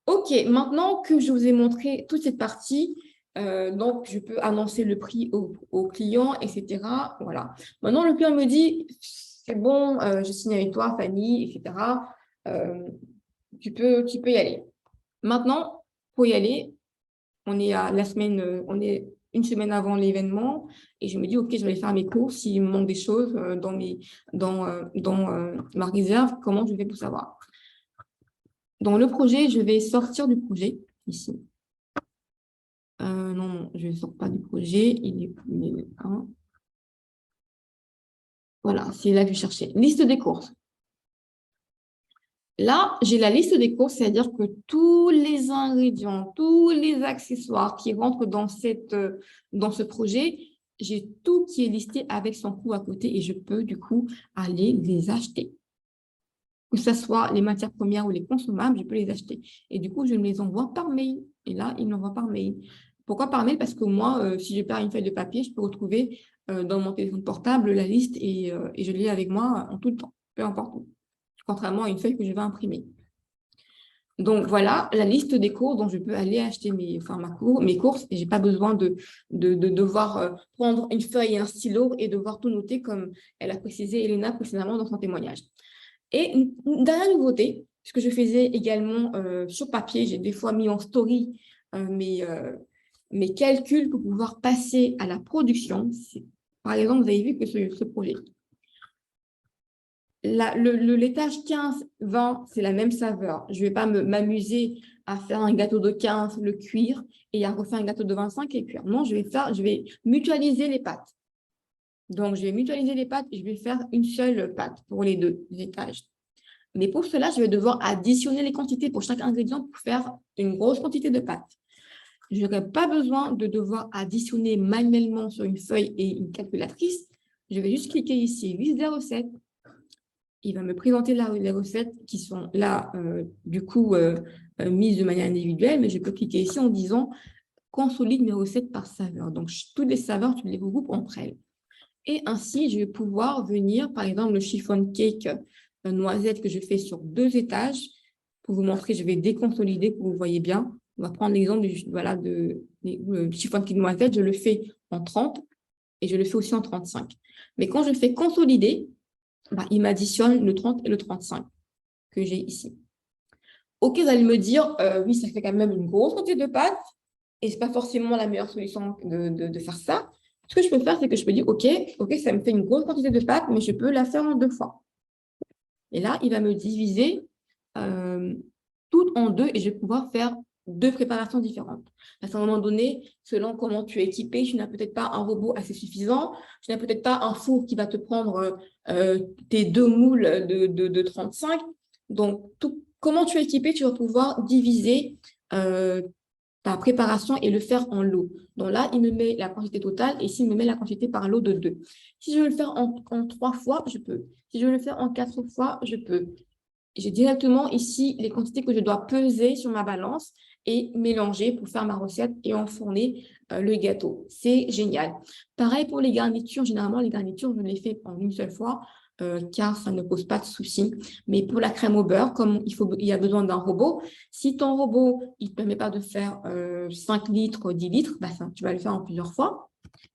OK, maintenant que je vous ai montré toute cette partie, donc je peux annoncer le prix au client, etc. Voilà. Maintenant, le client me dit, c'est bon, je signe avec toi, Fanny, etc. Euh, tu peux y aller. Maintenant, pour y aller, on est à la semaine, on est une semaine avant l'événement et je me dis, OK, je vais aller faire mes courses. S'il me manque des choses dans ma réserve, comment je vais pour savoir? Dans le projet, je vais sortir du projet ici. Non, je ne sors pas du projet. Il est un. Voilà, c'est là que je cherchais. Liste des courses. Là, j'ai la liste des courses, c'est-à-dire que tous les ingrédients, tous les accessoires qui rentrent dans ce projet, j'ai tout qui est listé avec son coût à côté et je peux du coup aller les acheter. Que ce soit les matières premières ou les consommables, je peux les acheter. Et du coup, je me les envoie par mail. Et là, ils m'envoient par mail. Pourquoi par mail? Parce que moi, si je perds une feuille de papier, je peux retrouver dans mon téléphone portable la liste et je l'ai avec moi en tout le temps, peu importe où, contrairement à une feuille que je vais imprimer. Donc voilà la liste des cours dont je peux aller acheter mes courses et je n'ai pas besoin de devoir prendre une feuille et un stylo et devoir tout noter comme elle a précisé Elena précédemment dans son témoignage. Et une dernière nouveauté, ce que je faisais également sur papier, j'ai des fois mis en story mes calculs pour pouvoir passer à la production. Par exemple, vous avez vu que ce projet, l'étage 15-20, c'est la même saveur. Je ne vais pas m'amuser à faire un gâteau de 15, le cuire, et à refaire un gâteau de 25 et cuire. Non, je vais mutualiser les pâtes. Donc, je vais mutualiser les pâtes et je vais faire une seule pâte pour les deux étages. Mais pour cela, je vais devoir additionner les quantités pour chaque ingrédient pour faire une grosse quantité de pâte. Je n'aurai pas besoin de devoir additionner manuellement sur une feuille et une calculatrice. Je vais juste cliquer ici, liste des recettes. Il va me présenter les recettes qui sont là, mises de manière individuelle, mais je peux cliquer ici en disant consolide mes recettes par saveur. Donc, toutes les saveurs, tu les regroupes entre elles. Et ainsi, je vais pouvoir venir, par exemple, le chiffon cake noisette que je fais sur 2 étages. Pour vous montrer, je vais déconsolider pour que vous voyez bien. On va prendre l'exemple du chiffon cake noisette. Je le fais en 30 et je le fais aussi en 35. Mais quand je fais consolider, il m'additionne le 30 et le 35 que j'ai ici. OK, vous allez me dire, oui, ça fait quand même une grosse quantité de pâtes et ce n'est pas forcément la meilleure solution de faire ça. Ce que je peux faire, c'est que je peux dire, OK, ça me fait une grosse quantité de pâtes, mais je peux la faire en 2 fois. Et là, il va me diviser tout en 2 et je vais pouvoir faire 2 préparations différentes. Parce qu'à un moment donné, selon comment tu es équipé, tu n'as peut-être pas un robot assez suffisant, tu n'as peut-être pas un four qui va te prendre tes 2 moules de 35. Donc, comment tu es équipé, tu vas pouvoir diviser ta préparation et le faire en lot. Donc là, il me met la quantité totale et ici, il me met la quantité par lot de 2. Si je veux le faire en 3 fois, je peux. Si je veux le faire en 4 fois, je peux. J'ai directement ici les quantités que je dois peser sur ma balance et mélanger pour faire ma recette et enfourner le gâteau. C'est génial. Pareil pour les garnitures. Généralement, les garnitures, je les fais en une seule fois car ça ne pose pas de souci. Mais pour la crème au beurre, comme il y a besoin d'un robot, si ton robot ne te permet pas de faire 5 litres, 10 litres, tu vas le faire en plusieurs fois.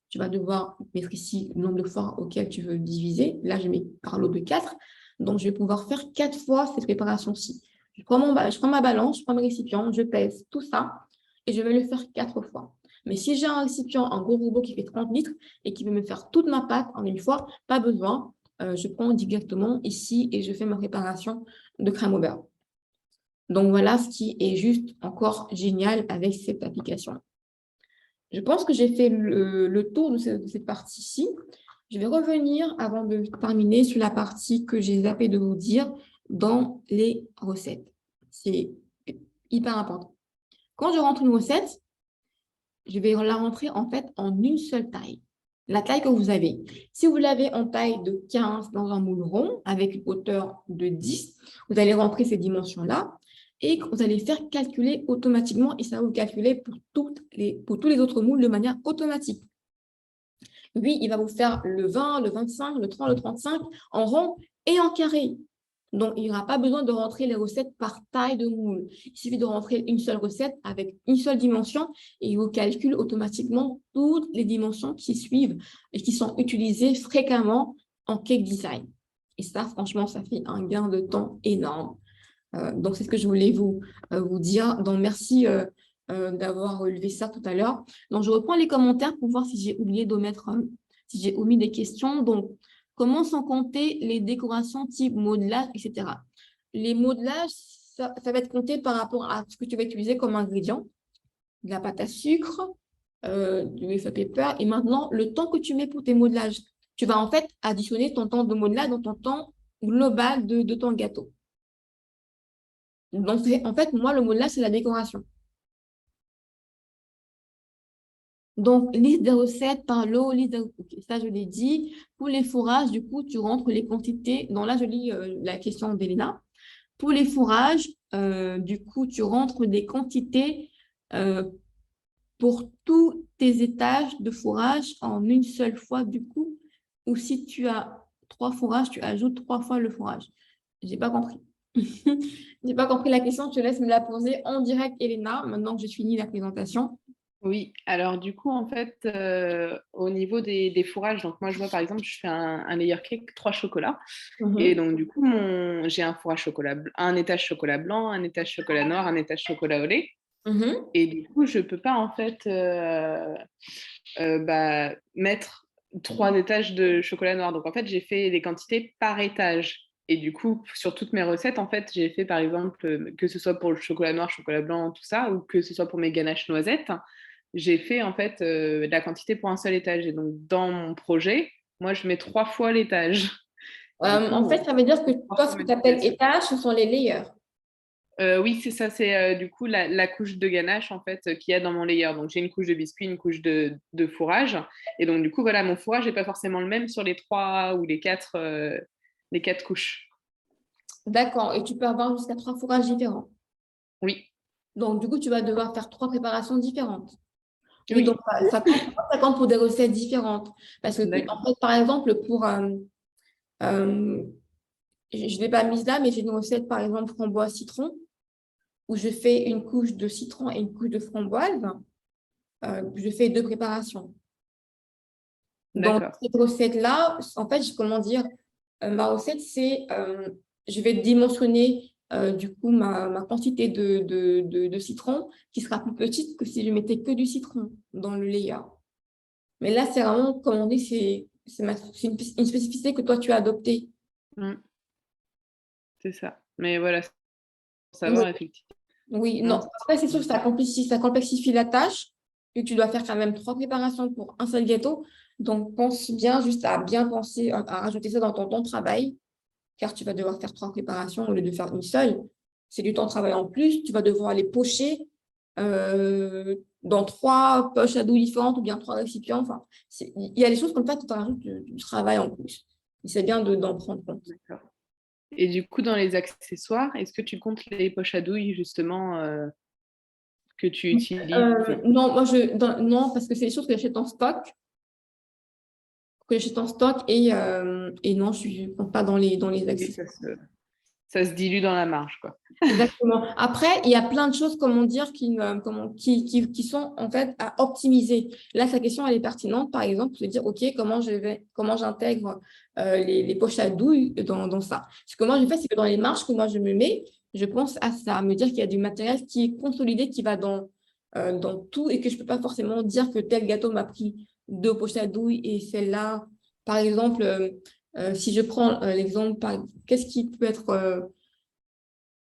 Tu vas devoir mettre ici le nombre de fois auquel tu veux diviser. Là, je mets par lot de 4. Donc, je vais pouvoir faire 4 fois cette préparation-ci. Je prends ma balance, je prends mes récipients, je pèse tout ça et je vais le faire 4 fois. Mais si j'ai un récipient, un gros robot qui fait 30 litres et qui veut me faire toute ma pâte en une fois, pas besoin. Je prends directement ici et je fais ma préparation de crème au beurre. Donc, voilà ce qui est juste encore génial avec cette application. Je pense que j'ai fait le tour de cette partie-ci. Je vais revenir, avant de terminer, sur la partie que j'ai zappé de vous dire dans les recettes. C'est hyper important. Quand je rentre une recette, je vais la rentrer en fait en une seule taille. La taille que vous avez. Si vous l'avez en taille de 15 dans un moule rond avec une hauteur de 10, vous allez rentrer ces dimensions-là. et que vous allez faire calculer automatiquement et ça va vous calculer pour tous les autres moules de manière automatique. Lui, il va vous faire le 20, le 25, le 30, le 35 en rond et en carré. Donc, il n'y aura pas besoin de rentrer les recettes par taille de moule. Il suffit de rentrer une seule recette avec une seule dimension et il vous calcule automatiquement toutes les dimensions qui suivent et qui sont utilisées fréquemment en cake design. Et ça, franchement, ça fait un gain de temps énorme. Donc, c'est ce que je voulais vous dire. Donc, merci d'avoir relevé ça tout à l'heure. Donc, je reprends les commentaires pour voir si j'ai oublié de mettre, si j'ai omis des questions. Donc, comment sont comptées les décorations type modelage, etc. Les modelages, ça va être compté par rapport à ce que tu vas utiliser comme ingrédient. De la pâte à sucre, du effet paper. Et maintenant, le temps que tu mets pour tes modelages. Tu vas en fait additionner ton temps de modelage dans ton temps global de ton gâteau. Donc, en fait, moi, le modelage, c'est la décoration. Donc, liste des recettes par lot, ok, ça, je l'ai dit. Pour les fourrages, du coup, tu rentres les quantités. Donc là, je lis la question d'Elena. Pour les fourrages, du coup, tu rentres des quantités euh, pour tous tes étages de fourrage en une seule fois, du coup. Ou si tu as 3 fourrages, tu ajoutes 3 fois le fourrage. J'ai pas compris. J'ai pas compris la question. Je te laisse me la poser en direct, Elena, maintenant que j'ai fini la présentation. Oui, alors du coup, en fait, au niveau des fourrages, donc moi je vois par exemple, je fais un layer cake 3 chocolats. Et Mhm. donc du coup, j'ai un fourrage un étage chocolat blanc, un étage chocolat noir, un étage chocolat au lait. Mhm. Et du coup, je peux pas en fait mettre 3 étages de chocolat noir. Donc en fait, j'ai fait des quantités par étage. Et du coup, sur toutes mes recettes, en fait, j'ai fait par exemple, que ce soit pour le chocolat noir, chocolat blanc, tout ça, ou que ce soit pour mes ganaches noisettes, j'ai fait en fait la quantité pour un seul étage. Et donc dans mon projet, moi, je mets 3 fois l'étage. Du En coup, fait, ça veut dire que trois toi, fois ce que tu appelles multiplication. étages, ce sont les layers. Oui, c'est ça, c'est du coup la couche de ganache en fait qu'il y a dans mon layer. Donc j'ai une couche de biscuit, une couche de fourrage. Et donc du coup, voilà, mon fourrage n'est pas forcément le même sur les 3 ou les quatre couches. D'accord. Et tu peux avoir jusqu'à 3 fourrages différents. Oui, Donc, du coup, tu vas devoir faire 3 préparations différentes. Oui, donc oui, ça compte pour des recettes différentes. Parce que, en d'accord. fait, par exemple, euh, je ne l'ai pas mise là, mais j'ai une recette, par exemple, framboise citron, où je fais une couche de citron et une couche de framboise. Je fais 2 préparations. Donc, D'accord. cette recette-là, en fait, comment dire, ma recette, c'est, je vais dimensionner du coup ma quantité de citron qui sera plus petite que si je mettais que du citron dans le layer. Mais là, c'est vraiment, comme on dit, c'est une spécificité que toi, tu as adoptée. Mm, c'est ça. Mais voilà, faut Oui, savoir effectivement. oui, non. Après, c'est sûr que ça complexifie la tâche et tu dois faire quand même 3 préparations pour un seul gâteau. Donc, pense bien juste à bien penser à rajouter ça dans ton temps de travail car tu vas devoir faire 3 préparations au lieu de faire une seule. C'est du temps de travail en plus. Tu vas devoir les pocher dans 3 poches à douille différentes ou bien 3 récipients. Enfin, il y a des choses comme ça qui te rajoutent du travail en plus. Et c'est bien d'en prendre compte. D'accord. Et du coup, dans les accessoires, est-ce que tu comptes les poches à douille justement que tu utilises? Non, non, parce que c'est des choses que j'achète en stock, et non, je ne compte pas dans les Oui, accessoires. ça se dilue dans la marge, quoi. Exactement. Après, il y a plein de choses, comment dire, qui sont en fait à optimiser. Là, sa question, elle est pertinente, par exemple, de dire, OK, comment j'intègre les poches à douille dans ça. Ce que moi, je fais, c'est que dans les marges que moi, je me mets, je pense à ça, à me dire qu'il y a du matériel qui est consolidé, qui va dans tout et que je ne peux pas forcément dire que tel gâteau m'a pris 2 poches à douille et celle-là, par exemple, si je prends l'exemple, qu'est-ce qui peut être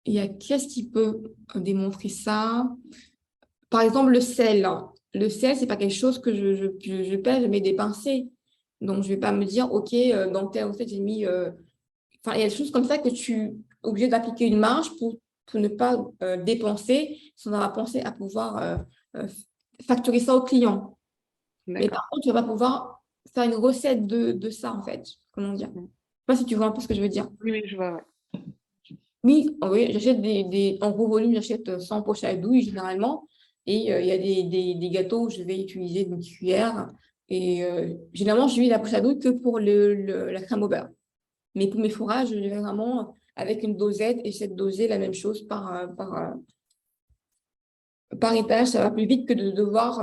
qu'est-ce qui peut démontrer ça? Par exemple, le sel. Le sel, c'est pas quelque chose que je pèse, je mets des pincées. Donc, je vais pas me dire, OK, dans telle recette, j'ai mis. Enfin, il y a des choses comme ça que tu es obligé d'appliquer une marge pour ne pas dépenser sans avoir pensé à pouvoir euh, facturer ça au client. Mais D'accord. par contre, tu vas pas pouvoir faire une recette de ça, en fait. Comment dire? Je sais pas si tu vois un peu ce que je veux dire. Oui, oui, je vois, ouais. Oui, oui, j'achète en gros volume, j'achète 100 poches à douille généralement. Et il y a des gâteaux où je vais utiliser une cuillère. Et généralement, je n'utilise la poche à douille que pour la crème au beurre. Mais pour mes fourrages, je vais vraiment avec une dosette et j'essaie de doser la même chose par étage. Ça va plus vite que de devoir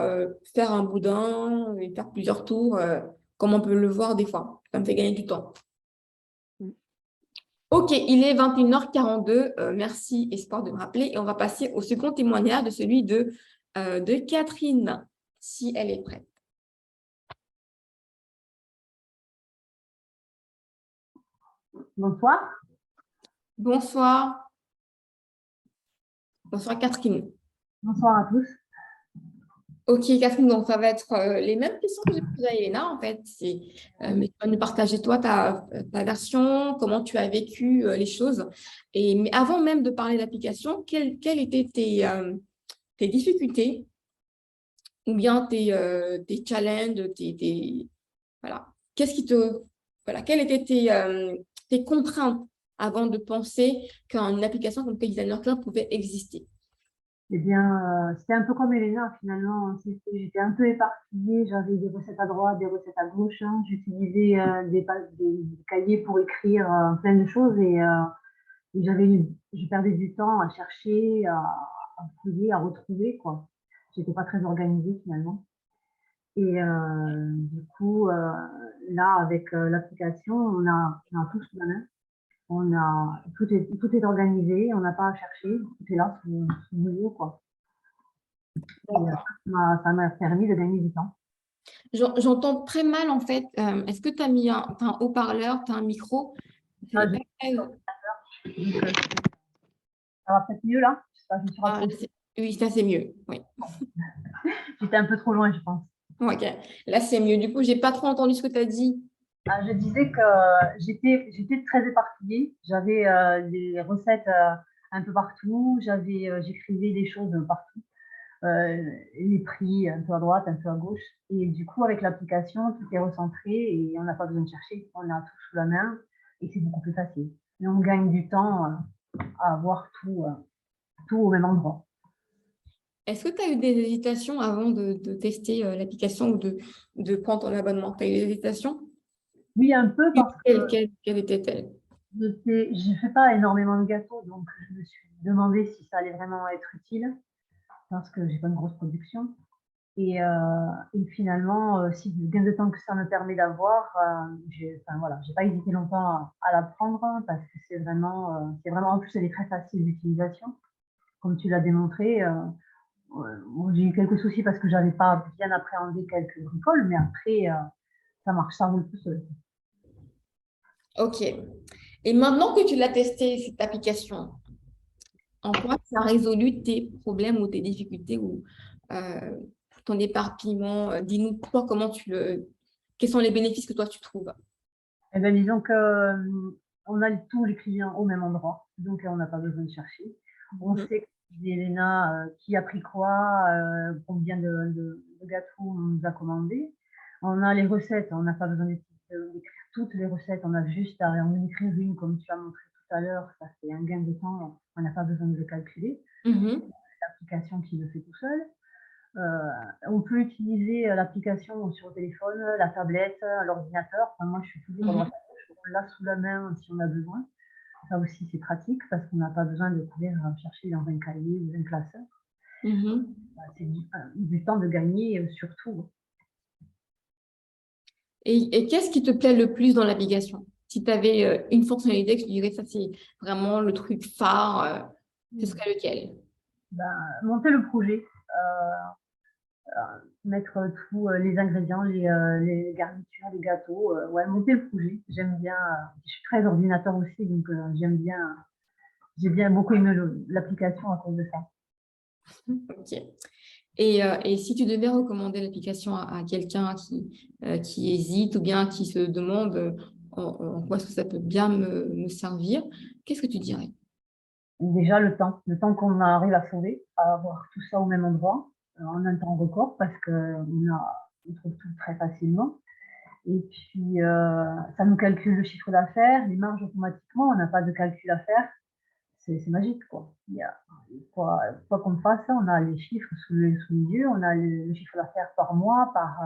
faire un boudin et faire plusieurs tours, comme on peut le voir des fois. Ça me fait gagner du temps. Mm. Ok, il est 21h42. Merci, Espoir, de me rappeler. Et on va passer au second témoignage de celui de Catherine, si elle est prête. Bonsoir. Bonsoir. Bonsoir, Catherine. Bonsoir à tous. Ok, Catherine, donc ça va être les mêmes questions que j'ai posées à Elena, en fait. Mais tu vas nous partager, toi, ta version, comment tu as vécu les choses. Mais avant même de parler d'application, quelles étaient tes difficultés ou bien tes challenges, voilà. Voilà, quelles étaient tes contraintes avant de penser qu'une application comme Cake Designer Club pouvait exister? Eh bien, c'était un peu comme Elena, finalement. J'étais un peu éparpillée. J'avais des recettes à droite, des recettes à gauche, hein. J'utilisais des cahiers pour écrire plein de choses et je perdais du temps à chercher, à fouiller, à retrouver, quoi. J'étais pas très organisée, finalement. Et du coup, là, avec l'application, on a tout sous la main. Tout est organisé, on n'a pas à chercher, tout est là sous nos yeux, quoi. Et ça m'a permis de gagner du temps. J'entends très mal, en fait. Est-ce que tu as mis un haut-parleur, tu as un micro? Ah, C'est pas très- ça va peut-être mieux là? Je sais pas, je me suis Ah, rapprochée. oui, ça c'est mieux. Oui. J'étais un peu trop loin, je pense. Ok, là c'est mieux. Du coup, j'ai pas trop entendu ce que tu as dit. Je disais que j'étais très éparpillée. J'avais des recettes un peu partout. J'écrivais des choses partout. Les prix un peu à droite, un peu à gauche. Et du coup, avec l'application, tout est recentré et on n'a pas besoin de chercher. On a tout sous la main et c'est beaucoup plus facile. Et on gagne du temps à avoir tout au même endroit. Est-ce que tu as eu des hésitations avant de tester l'application ou de prendre ton abonnement? Tu as eu des hésitations? Oui, un peu Et parce que quelle était-elle? je ne fais pas énormément de gâteaux, donc je me suis demandé si ça allait vraiment être utile parce que j'ai pas une grosse production. Et finalement, si le gain de temps que ça me permet d'avoir, enfin, voilà, j'ai pas hésité longtemps à la prendre parce que c'est vraiment, en plus, elle est très facile d'utilisation, comme tu l'as démontré. Bon, j'ai eu quelques soucis parce que j'avais pas bien appréhendé quelques bricoles, mais après, ça marche, ça roule tout seul. Ok. Et maintenant que tu l'as testé, cette application, en quoi ça a résolu tes problèmes ou tes difficultés ou euh, ton éparpillement? Dis-nous toi quels sont les bénéfices que toi tu trouves? Eh ben, disons que on a tous les clients au même endroit, donc on n'a pas besoin de chercher. On Mhm. sait, Elena, qui a pris quoi, combien de gâteaux on nous a commandé. On a les recettes, on n'a pas besoin d'écrire toutes les recettes, on a juste à en écrire une, comme tu as montré tout à l'heure, ça fait un gain de temps, on n'a pas besoin de le calculer. Mhm. L'application qui le fait tout seul. On peut utiliser l'application sur le téléphone, la tablette, l'ordinateur. Enfin, moi, je suis toujours à droite à gauche. On l'a sous la main si on a besoin. Ça aussi, c'est pratique parce qu'on n'a pas besoin de courir chercher dans un cahier ou un classeur. Mhm. C'est du temps de gagner surtout. Et qu'est-ce qui te plaît le plus dans l'application? Si tu avais une fonctionnalité que tu dirais ça, c'est vraiment le truc phare, ce serait lequel? Ben, monter le projet, mettre tous les ingrédients, les garnitures, les gâteaux, ouais, monter le projet. J'aime bien. Je suis très ordinateur aussi, donc j'aime bien. J'ai bien beaucoup aimé l'application à cause de ça. Ok. Et si tu devais recommander l'application à quelqu'un qui hésite ou bien qui se demande en quoi est-ce que ça peut bien me servir, qu'est-ce que tu dirais? Déjà, le temps qu'on arrive à sauver, à avoir tout ça au même endroit, en un temps record, parce on trouve tout très facilement. Et puis, ça nous calcule le chiffre d'affaires, les marges automatiquement, on n'a pas de calcul à faire. c'est magique, quoi. Quoi qu'on fasse, on a les chiffres sous les yeux, on a le chiffre d'affaires par mois, par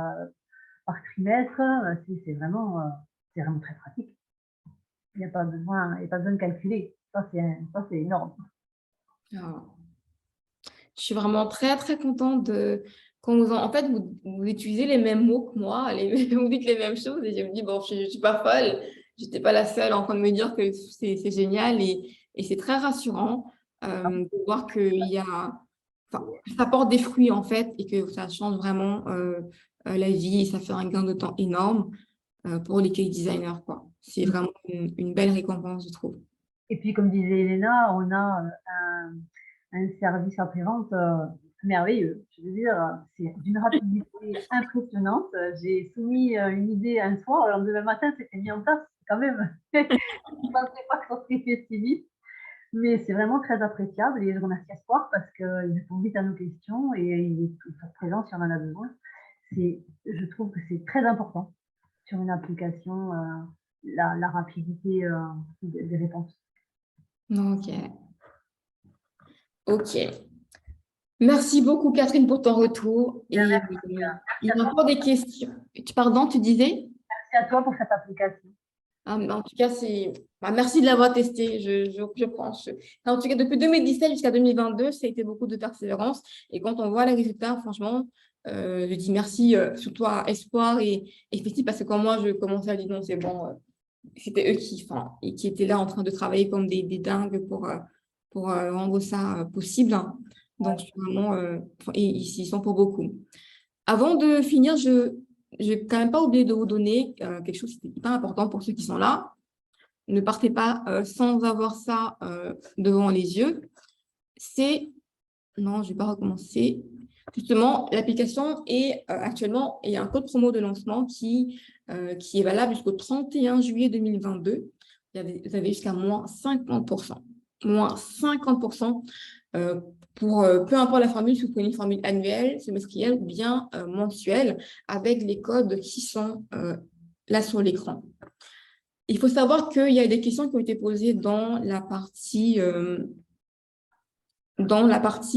trimestre. C'est vraiment très pratique. Il n'y a pas besoin, de calculer. Ça, c'est énorme. Ah. Je suis vraiment très, très contente de qu'on en fait, vous utilisez les mêmes mots que moi, vous dites les mêmes choses et je me dis, bon, je suis pas folle, je n'étais pas la seule en train de me dire que c'est génial et c'est très rassurant de voir qu'il y a, enfin, que ça porte des fruits en fait et que ça change vraiment la vie et ça fait un gain de temps énorme pour les cake designers, quoi. C'est vraiment une belle récompense, je trouve. Et puis, comme disait Elena, on a un service après-vente merveilleux. Je veux dire, c'est d'une rapidité impressionnante. J'ai soumis une idée un soir, alors le demain matin, c'était mis en place. Quand même, je ne pensais pas que ça serait fait si vite, mais c'est vraiment très appréciable et je remercie Espoir parce qu'il répond vite à nos questions et il est toujours présent si on en a besoin. Je trouve que c'est très important sur une application, la rapidité des réponses. Ok. Ok. Merci beaucoup, Catherine, pour ton retour. Et il y a encore des questions. Pardon, tu disais? Merci à toi pour cette application. Ah, mais en tout cas, merci de l'avoir testé. Je pense. En tout cas, depuis 2017 jusqu'à 2022, ça a été beaucoup de persévérance. Et quand on voit les résultats, franchement, je dis merci surtout à Espoir et Féti parce que quand moi, je commençais à dire non, c'est bon, c'était eux qui étaient là en train de travailler comme des dingues pour rendre ça possible. Donc, je suis vraiment, et ils sont pour beaucoup. Avant de finir, je n'ai quand même pas oublié de vous donner quelque chose qui est hyper important pour ceux qui sont là. Ne partez pas sans avoir ça devant les yeux. Non, je ne vais pas recommencer. Justement, l'application est actuellement, il y a un code promo de lancement qui est valable jusqu'au 31 juillet 2022. Vous avez jusqu'à moins 50%. Moins 50% pour peu importe la formule, si vous prenez une formule annuelle, semestrielle ou bien mensuelle, avec les codes qui sont là sur l'écran. Il faut savoir qu'il y a des questions qui ont été posées dans la partie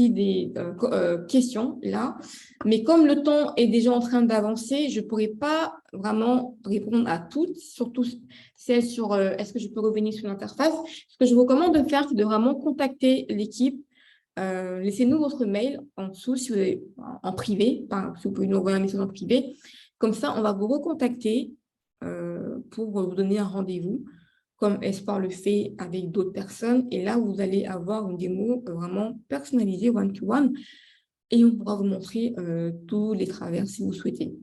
des questions, là. Mais comme le temps est déjà en train d'avancer, je ne pourrais pas vraiment répondre à toutes, surtout celles sur est-ce que je peux revenir sur l'interface. Ce que je vous recommande de faire, c'est de vraiment contacter l'équipe. Laissez-nous votre mail en dessous si vous avez, en privé, si vous pouvez nous envoyer un message en privé. Comme ça, on va vous recontacter pour vous donner un rendez-vous, comme Espoir le fait avec d'autres personnes. Et là, vous allez avoir une démo vraiment personnalisée, one-to-one, et on pourra vous montrer tous les travers si vous souhaitez.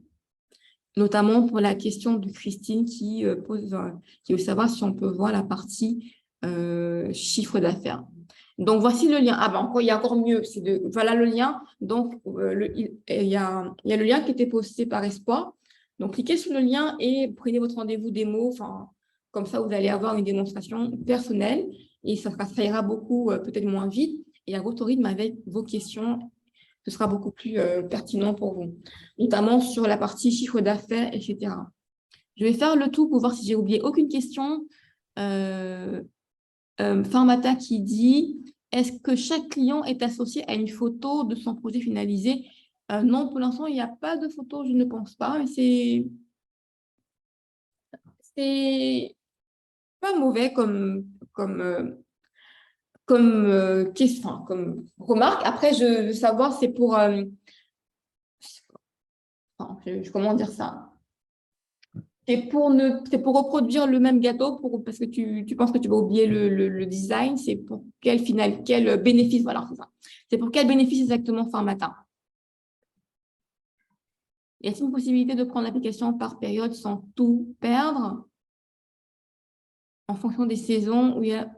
Notamment pour la question de Christine qui veut savoir si on peut voir la partie chiffre d'affaires. Donc, voici le lien. Ah ben, il y a encore mieux. Voilà le lien. Donc, il y a le lien qui était posté par Espoir. Donc, cliquez sur le lien et prenez votre rendez-vous démo. Enfin, comme ça, vous allez avoir une démonstration personnelle et ça ira beaucoup, peut-être moins vite et à votre rythme avec vos questions. Ce sera beaucoup plus pertinent pour vous, notamment sur la partie chiffre d'affaires, etc. Je vais faire le tout pour voir si j'ai oublié aucune question. Pharmata qui dit « Est-ce que chaque client est associé à une photo de son projet finalisé ?» Non, pour l'instant, il n'y a pas de photo, je ne pense pas. Mais c'est pas mauvais comme remarque. Après, je veux savoir, c'est pour… comment dire ça? C'est pour reproduire le même gâteau parce que tu penses que tu vas oublier le design. C'est pour quel bénéfice? Voilà, c'est ça. C'est pour quel bénéfice exactement Pharmata? Y a-t-il une possibilité de prendre l'application par période sans tout perdre en fonction des saisons où il y a…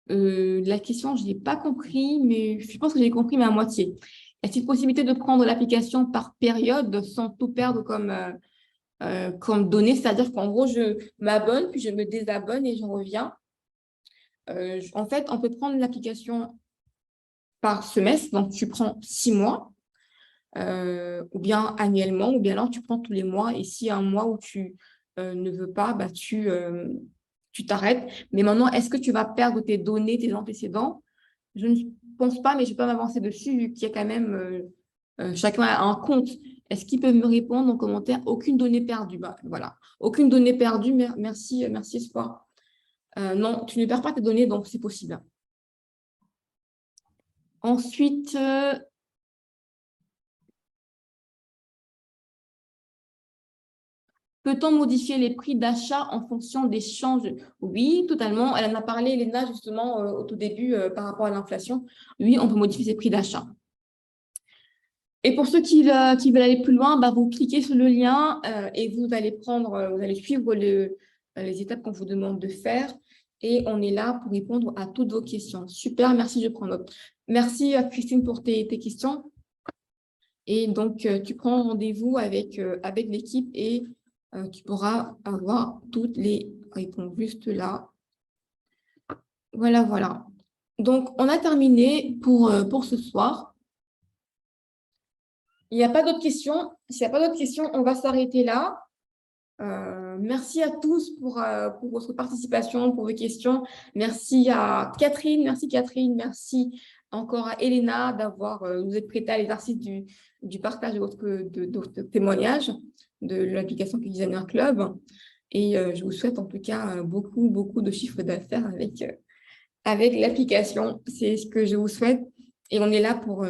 la question, je n'ai pas compris, mais je pense que j'ai compris, mais à moitié. Y a-t-il une possibilité de prendre l'application par période sans tout perdre comme données, c'est-à-dire qu'en gros, je m'abonne, puis je me désabonne et je reviens. En fait, on peut prendre l'application par semestre, donc tu prends 6 mois, ou bien annuellement, ou bien alors tu prends tous les mois, et s'il y a un mois où tu ne veux pas, bah, tu tu t'arrêtes. Mais maintenant, est-ce que tu vas perdre tes données, tes antécédents? Je ne pense pas, mais je peux m'avancer dessus, vu qu'il y a quand même, chacun a un compte. Est-ce qu'ils peuvent me répondre en commentaire? Aucune donnée perdue. Bah, voilà. Aucune donnée perdue. Merci, merci Espoir. Non, tu ne perds pas tes données, donc c'est possible. Ensuite, peut-on modifier les prix d'achat en fonction des changes? Oui, totalement. Elle en a parlé, Elena, justement, au tout début, par rapport à l'inflation. Oui, on peut modifier ses prix d'achat. Et pour ceux qui veulent aller plus loin, bah, vous cliquez sur le lien et vous allez suivre les étapes qu'on vous demande de faire. Et on est là pour répondre à toutes vos questions. Super, merci, je prends note. Merci Christine pour tes questions. Et donc, tu prends rendez-vous avec l'équipe et tu pourras avoir toutes les réponses juste là. Voilà, voilà. Donc, on a terminé pour ce soir. Il n'y a pas d'autres questions. S'il n'y a pas d'autres questions, on va s'arrêter là. Merci à tous pour votre participation, pour vos questions. Merci à Catherine, merci encore à Elena d'avoir vous êtes prêtée à l'exercice du partage de votre témoignage de l'application Designer Club. Et je vous souhaite en tout cas beaucoup, beaucoup de chiffres d'affaires avec l'application. C'est ce que je vous souhaite. Et on est là pour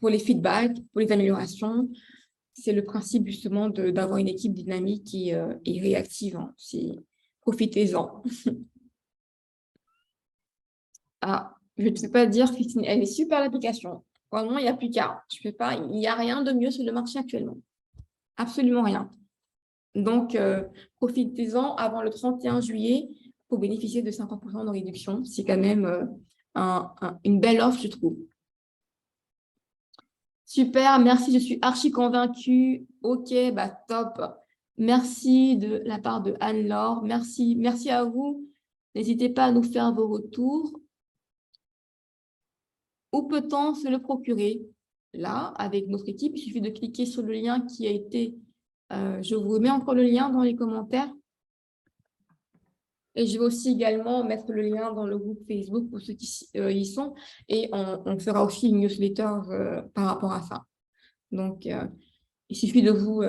les feedbacks, pour les améliorations. C'est le principe justement d'avoir une équipe dynamique et réactive. Hein. Profitez-en. Ah, je ne sais pas dire, Christine, elle est super l'application. Vraiment, il n'y a plus qu'à. Je peux pas, il n'y a rien de mieux sur le marché actuellement. Absolument rien. Donc, profitez-en avant le 31 juillet pour bénéficier de 50% de réduction. C'est quand même une belle offre, je trouve. Super, merci, je suis archi convaincue. Ok, bah top. Merci de la part de Anne-Laure. Merci à vous. N'hésitez pas à nous faire vos retours. Où peut-on se le procurer? Là, avec notre équipe, il suffit de cliquer sur le lien qui a été... je vous mets encore le lien dans les commentaires. Et je vais aussi également mettre le lien dans le groupe Facebook pour ceux qui y sont. Et on fera aussi une newsletter par rapport à ça. Donc, il suffit de vous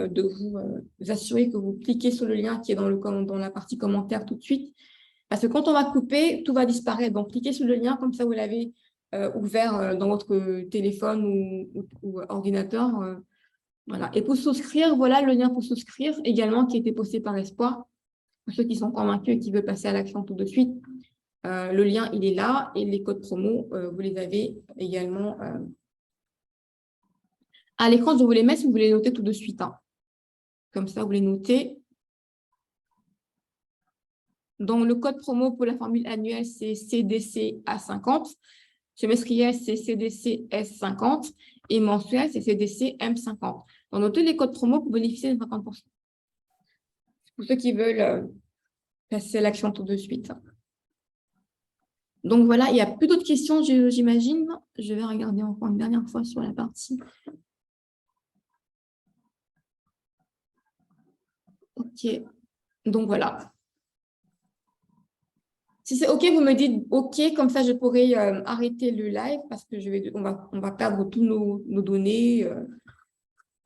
assurer que vous cliquez sur le lien qui est dans la partie commentaire tout de suite. Parce que quand on va couper, tout va disparaître. Donc, cliquez sur le lien, comme ça, vous l'avez ouvert dans votre téléphone ou ordinateur. Voilà. Et pour souscrire, voilà le lien pour souscrire également qui a été posté par Espoir. Pour ceux qui sont convaincus et qui veulent passer à l'action tout de suite, le lien, il est là. Et les codes promo, vous les avez également à l'écran. Je vous les mets si vous voulez les noter tout de suite. Hein. Comme ça, vous les notez. Donc, le code promo pour la formule annuelle, c'est CDC A50. Semestriel, c'est CDC S50. Et mensuel, c'est CDC M50. Donc, notez les codes promo pour bénéficier de 50%. Pour ceux qui veulent passer à l'action tout de suite. Donc, voilà, il n'y a plus d'autres questions, j'imagine. Je vais regarder encore une dernière fois sur la partie. OK. Donc, voilà. Si c'est OK, vous me dites OK, comme ça, je pourrai arrêter le live parce que on va perdre tous nos données.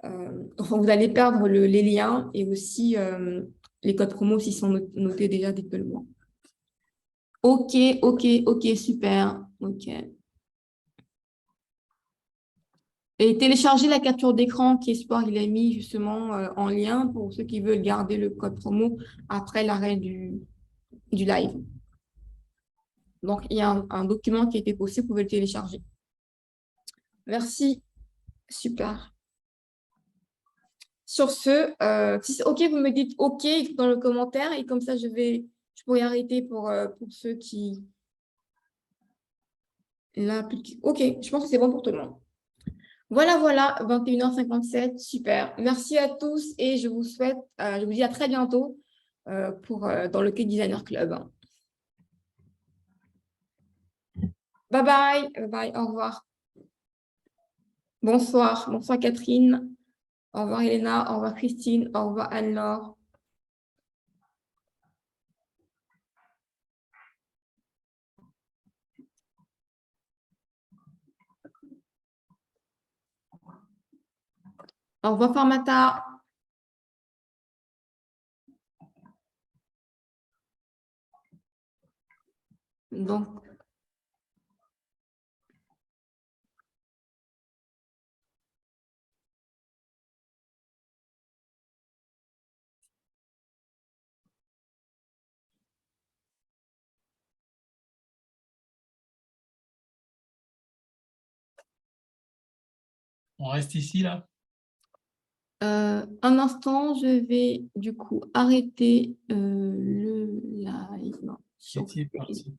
Enfin, vous allez perdre les liens et aussi les codes promo s'ils sont notés déjà dès que le mois. OK, super. OK. Et téléchargez la capture d'écran qu'Espoir il a mis justement en lien pour ceux qui veulent garder le code promo après l'arrêt du live. Donc, il y a un document qui a été posté, vous pouvez le télécharger. Merci. Super. Sur ce, si c'est OK, vous me dites OK dans le commentaire et comme ça, je pourrai arrêter pour ceux qui... Là, OK, je pense que c'est bon pour tout le monde. Voilà, 21h57, super. Merci à tous et je vous dis à très bientôt dans le Designer Club. Bye bye, au revoir. Bonsoir Catherine, au revoir Elena, au revoir Christine, au revoir Anne-Laure. Au revoir, Farmata. Donc, On reste ici, là? un instant, je vais du coup arrêter le live. Kitty est partie.